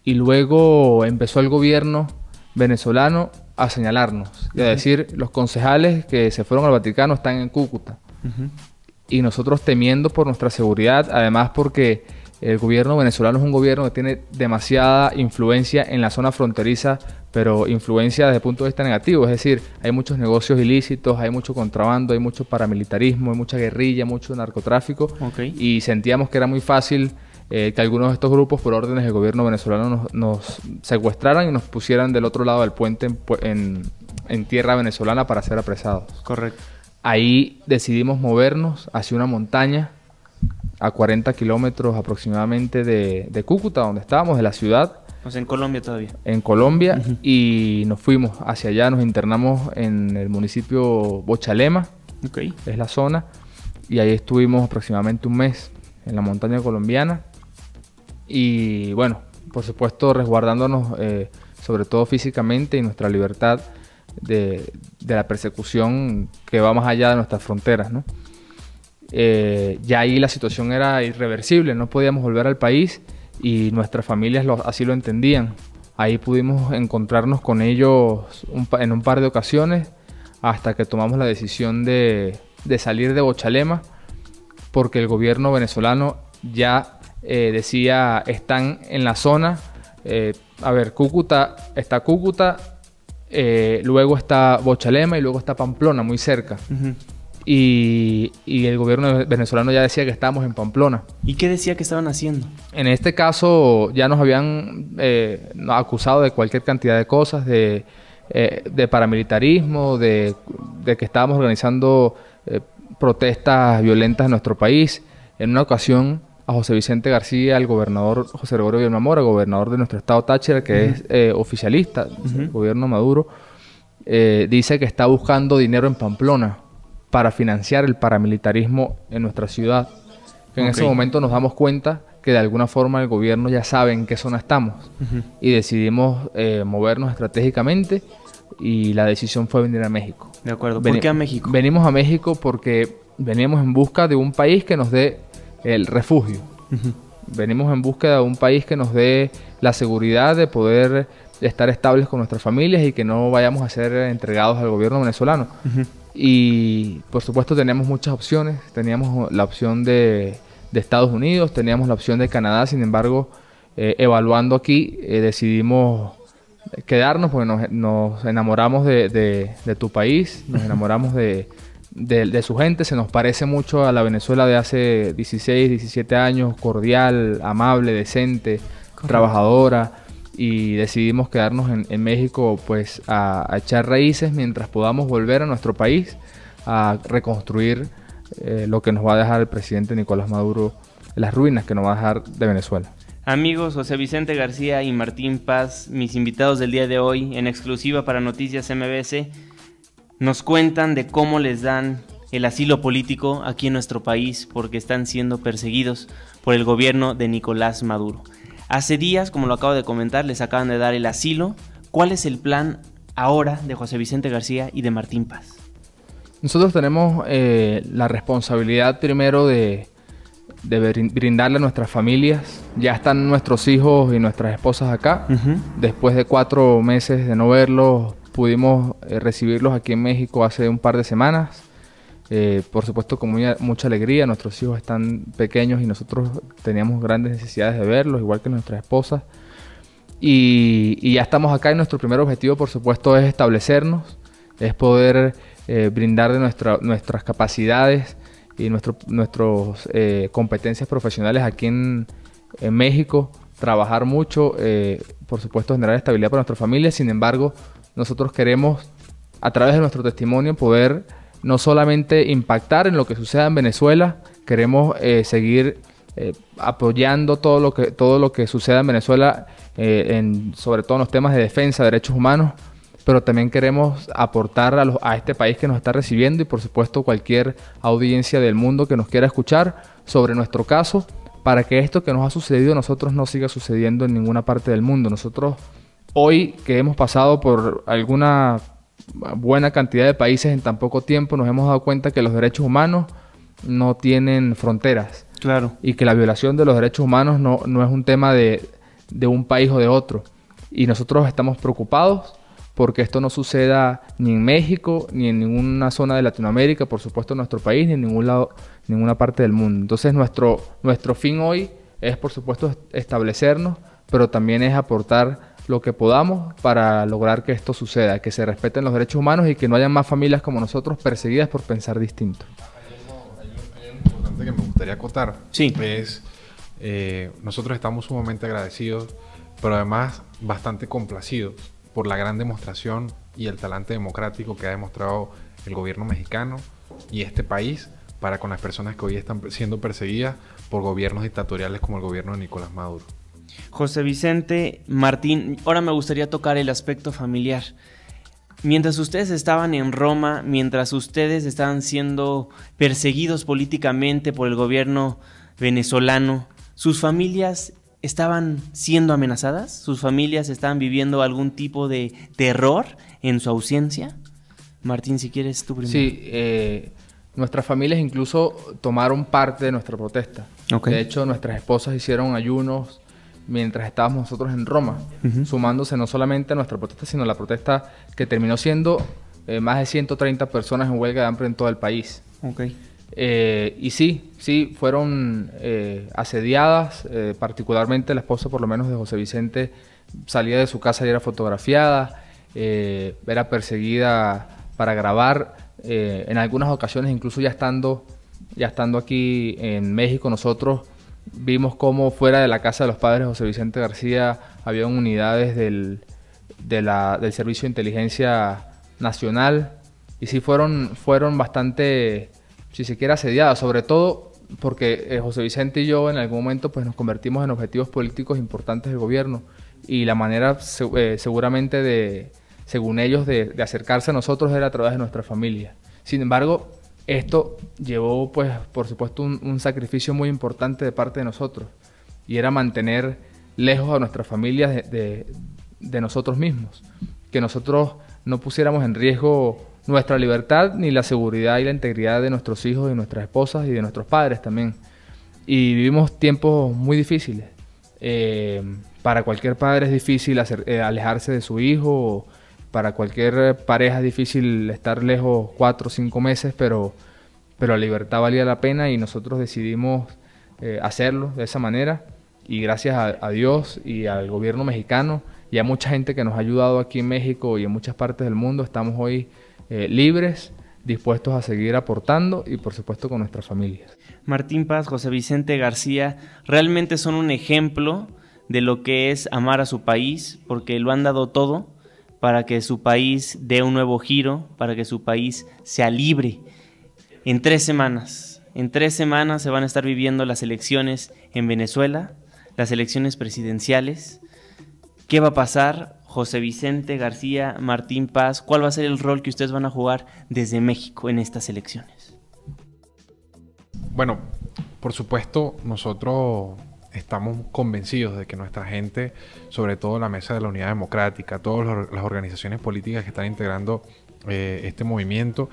y luego empezó el gobierno venezolano a señalarnos y a decir, los concejales que se fueron al Vaticano están en Cúcuta. Y nosotros temiendo por nuestra seguridad, además porque el gobierno venezolano es un gobierno que tiene demasiada influencia en la zona fronteriza, pero influencia desde el punto de vista negativo, es decir, hay muchos negocios ilícitos, hay mucho contrabando, hay mucho paramilitarismo, hay mucha guerrilla, mucho narcotráfico, y sentíamos que era muy fácil que algunos de estos grupos, por órdenes del gobierno venezolano, nos secuestraran y nos pusieran del otro lado del puente en tierra venezolana para ser apresados. Correcto. Ahí decidimos movernos hacia una montaña a 40 kilómetros aproximadamente de Cúcuta, donde estábamos, de la ciudad. O sea, en Colombia todavía. En Colombia, y nos fuimos hacia allá, nos internamos en el municipio Bochalema, es la zona, y ahí estuvimos aproximadamente un mes en la montaña colombiana. Y bueno, por supuesto resguardándonos sobre todo físicamente, y nuestra libertad de la persecución que va más allá de nuestras fronteras, ¿no? Ya ahí la situación era irreversible, no podíamos volver al país, y nuestras familias así lo entendían. Ahí pudimos encontrarnos con ellos en un par de ocasiones, hasta que tomamos la decisión de salir de Bochalema, porque el gobierno venezolano ya decía, están en la zona, Cúcuta, luego está Bochalema y luego está Pamplona, muy cerca. Y el gobierno venezolano ya decía que estábamos en Pamplona. ¿Y qué decía que estaban haciendo? En este caso ya nos habían acusado de cualquier cantidad de cosas, de paramilitarismo, de que estábamos organizando protestas violentas en nuestro país. En una ocasión, a José Vicente García, el gobernador José Gregorio Villamor Mora, gobernador de nuestro estado Táchira, que es oficialista del gobierno Maduro, dice que está buscando dinero en Pamplona para financiar el paramilitarismo en nuestra ciudad. En ese momento nos damos cuenta que de alguna forma el gobierno ya sabe en qué zona estamos, y decidimos movernos estratégicamente y la decisión fue venir a México. De acuerdo. ¿Por qué a México? Venimos a México porque veníamos en busca de un país que nos dé el refugio. Venimos en busca de un país que nos dé la seguridad de poder estar estables con nuestras familias y que no vayamos a ser entregados al gobierno venezolano. Y por supuesto teníamos muchas opciones. Teníamos la opción de Estados Unidos, teníamos la opción de Canadá. Sin embargo, evaluando aquí, decidimos quedarnos porque nos enamoramos de tu país, nos enamoramos de su gente. Se nos parece mucho a la Venezuela de hace 16, 17 años, cordial, amable, decente, trabajadora, y decidimos quedarnos en México pues a echar raíces mientras podamos volver a nuestro país a reconstruir lo que nos va a dejar el presidente Nicolás Maduro, las ruinas que nos va a dejar de Venezuela. Amigos, José Vicente García y Martín Paz, mis invitados del día de hoy, en exclusiva para Noticias MBS, nos cuentan de cómo les dan el asilo político aquí en nuestro país porque están siendo perseguidos por el gobierno de Nicolás Maduro. Hace días, como lo acabo de comentar, les acaban de dar el asilo. ¿Cuál es el plan ahora de José Vicente García y de Martín Paz? Nosotros tenemos la responsabilidad primero de brindarle a nuestras familias. Ya están nuestros hijos y nuestras esposas acá. Después de 4 meses de no verlos, pudimos recibirlos aquí en México hace un par de semanas. Por supuesto con mucha alegría. Nuestros hijos están pequeños y nosotros teníamos grandes necesidades de verlos, igual que nuestras esposas. Y ya estamos acá y nuestro primer objetivo, por supuesto, es establecernos, es poder brindar de nuestras capacidades y nuestras competencias profesionales aquí en México, trabajar mucho, por supuesto generar estabilidad para nuestra familia. Sin embargo, nosotros queremos, a través de nuestro testimonio, poder no solamente impactar en lo que suceda en Venezuela, queremos seguir apoyando todo lo que suceda en Venezuela, sobre todo en los temas de defensa de derechos humanos, pero también queremos aportar a este país que nos está recibiendo y por supuesto cualquier audiencia del mundo que nos quiera escuchar sobre nuestro caso, para que esto que nos ha sucedido a nosotros no siga sucediendo en ninguna parte del mundo. Nosotros hoy, que hemos pasado por alguna buena cantidad de países en tan poco tiempo, nos hemos dado cuenta que los derechos humanos no tienen fronteras. Claro. Y que la violación de los derechos humanos no es un tema de un país o de otro. Y nosotros estamos preocupados porque esto no suceda ni en México, ni en ninguna zona de Latinoamérica, por supuesto en nuestro país, ni en ninguna parte del mundo. Entonces nuestro fin hoy es, por supuesto, establecernos, pero también es aportar lo que podamos para lograr que esto suceda, que se respeten los derechos humanos y que no haya más familias como nosotros perseguidas por pensar distinto. Hay algo importante que me gustaría acotar. Sí. Es, nosotros estamos sumamente agradecidos, pero además bastante complacidos por la gran demostración y el talante democrático que ha demostrado el gobierno mexicano y este país para con las personas que hoy están siendo perseguidas por gobiernos dictatoriales como el gobierno de Nicolás Maduro. José Vicente, Martín, ahora me gustaría tocar el aspecto familiar. Mientras ustedes estaban en Roma, mientras ustedes estaban siendo perseguidos políticamente por el gobierno venezolano, ¿sus familias estaban siendo amenazadas? ¿Sus familias estaban viviendo algún tipo de terror en su ausencia? Martín, si quieres tú primero. Sí, nuestras familias incluso tomaron parte de nuestra protesta. Okay. De hecho, nuestras esposas hicieron ayunos mientras estábamos nosotros en Roma, sumándose no solamente a nuestra protesta, sino a la protesta que terminó siendo más de 130 personas en huelga de hambre en todo el país. Okay. Y sí, fueron asediadas, particularmente la esposa, por lo menos, de José Vicente, salía de su casa y era fotografiada, era perseguida para grabar, en algunas ocasiones, incluso ya estando aquí en México, nosotros vimos cómo fuera de la casa de los padres de José Vicente García había unidades del Servicio de Inteligencia Nacional, y sí fueron bastante, si se quiere, asediadas, sobre todo porque José Vicente y yo en algún momento pues nos convertimos en objetivos políticos importantes del gobierno, y la manera seguramente según ellos, de acercarse a nosotros era a través de nuestra familia. Sin embargo, esto llevó, pues, por supuesto, un sacrificio muy importante de parte de nosotros, y era mantener lejos a nuestras familias de nosotros mismos. Que nosotros no pusiéramos en riesgo nuestra libertad ni la seguridad y la integridad de nuestros hijos, de nuestras esposas y de nuestros padres también. Y vivimos tiempos muy difíciles. Para cualquier padre es difícil alejarse de su hijo, para cualquier pareja es difícil estar lejos 4 o 5 meses, pero la libertad valía la pena y nosotros decidimos hacerlo de esa manera. Y gracias a Dios y al gobierno mexicano y a mucha gente que nos ha ayudado aquí en México y en muchas partes del mundo, estamos hoy libres, dispuestos a seguir aportando y por supuesto con nuestras familias. Martín Paz, José Vicente García, realmente son un ejemplo de lo que es amar a su país, porque lo han dado todo para que su país dé un nuevo giro, para que su país sea libre. En 3 semanas se van a estar viviendo las elecciones en Venezuela, las elecciones presidenciales. ¿Qué va a pasar? José Vicente García, Martín Paz, ¿cuál va a ser el rol que ustedes van a jugar desde México en estas elecciones? Bueno, por supuesto, nosotros estamos convencidos de que nuestra gente, sobre todo la Mesa de la Unidad Democrática, todas las organizaciones políticas que están integrando este movimiento,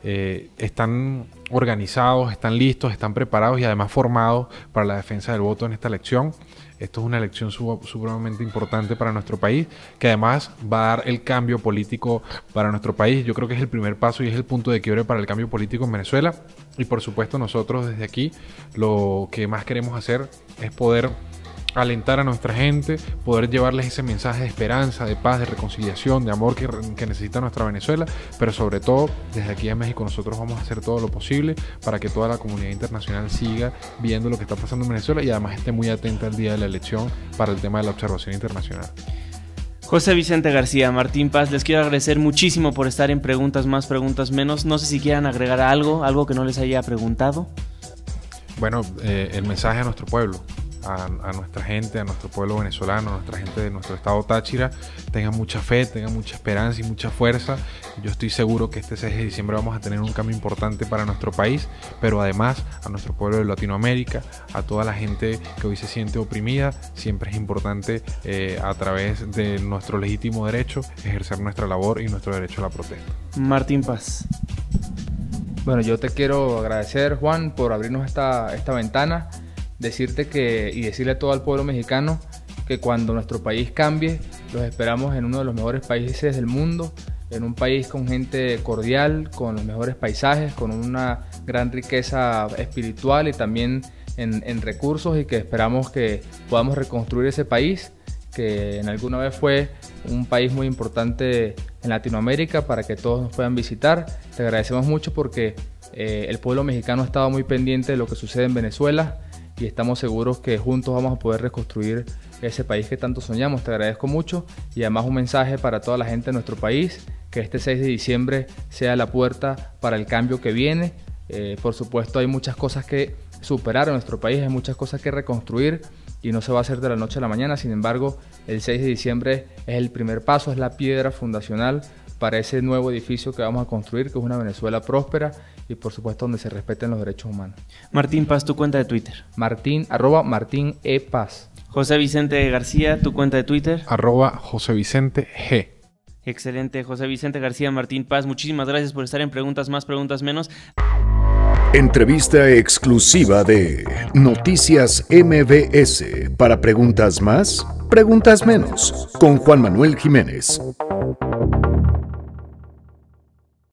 están organizados, están listos, están preparados y además formados para la defensa del voto en esta elección. Esto es una elección supremamente importante para nuestro país, que además va a dar el cambio político para nuestro país. Yo creo que es el primer paso y es el punto de quiebre para el cambio político en Venezuela. Y por supuesto nosotros desde aquí lo que más queremos hacer es poder alentar a nuestra gente, poder llevarles ese mensaje de esperanza, de paz, de reconciliación, de amor que necesita nuestra Venezuela, pero sobre todo desde aquí en México nosotros vamos a hacer todo lo posible para que toda la comunidad internacional siga viendo lo que está pasando en Venezuela y además esté muy atenta al día de la elección para el tema de la observación internacional. José Vicente García, Martín Paz, les quiero agradecer muchísimo por estar en Preguntas Más, Preguntas Menos. No sé si quieran agregar algo que no les haya preguntado. Bueno, el mensaje a nuestro pueblo, a nuestra gente, a nuestro pueblo venezolano, a nuestra gente de nuestro estado Táchira, tengan mucha fe, tengan mucha esperanza y mucha fuerza. Yo estoy seguro que este 6 de diciembre vamos a tener un cambio importante para nuestro país, pero además a nuestro pueblo de Latinoamérica, a toda la gente que hoy se siente oprimida. Siempre es importante a través de nuestro legítimo derecho ejercer nuestra labor y nuestro derecho a la protesta. Martín Paz. Bueno, yo te quiero agradecer, Juan, por abrirnos esta ventana. Decirte y decirle a todo el pueblo mexicano que cuando nuestro país cambie, los esperamos en uno de los mejores países del mundo, en un país con gente cordial, con los mejores paisajes, con una gran riqueza espiritual y también en recursos, y que esperamos que podamos reconstruir ese país, que en alguna vez fue un país muy importante en Latinoamérica, para que todos nos puedan visitar. Te agradecemos mucho porque el pueblo mexicano ha estado muy pendiente de lo que sucede en Venezuela, y estamos seguros que juntos vamos a poder reconstruir ese país que tanto soñamos. Te agradezco mucho, y además un mensaje para toda la gente de nuestro país, que este 6 de diciembre sea la puerta para el cambio que viene. Por supuesto hay muchas cosas que superar en nuestro país, hay muchas cosas que reconstruir y no se va a hacer de la noche a la mañana. Sin embargo, el 6 de diciembre es el primer paso, es la piedra fundacional para ese nuevo edificio que vamos a construir, que es una Venezuela próspera y por supuesto donde se respeten los derechos humanos. Martín Paz, tu cuenta de Twitter. Martín E. Paz. José Vicente García, tu cuenta de Twitter. @José Vicente G. Excelente, José Vicente García, Martín Paz, muchísimas gracias por estar en Preguntas Más, Preguntas Menos. Entrevista exclusiva de Noticias MBS para Preguntas Más, Preguntas Menos, con Juan Manuel Jiménez.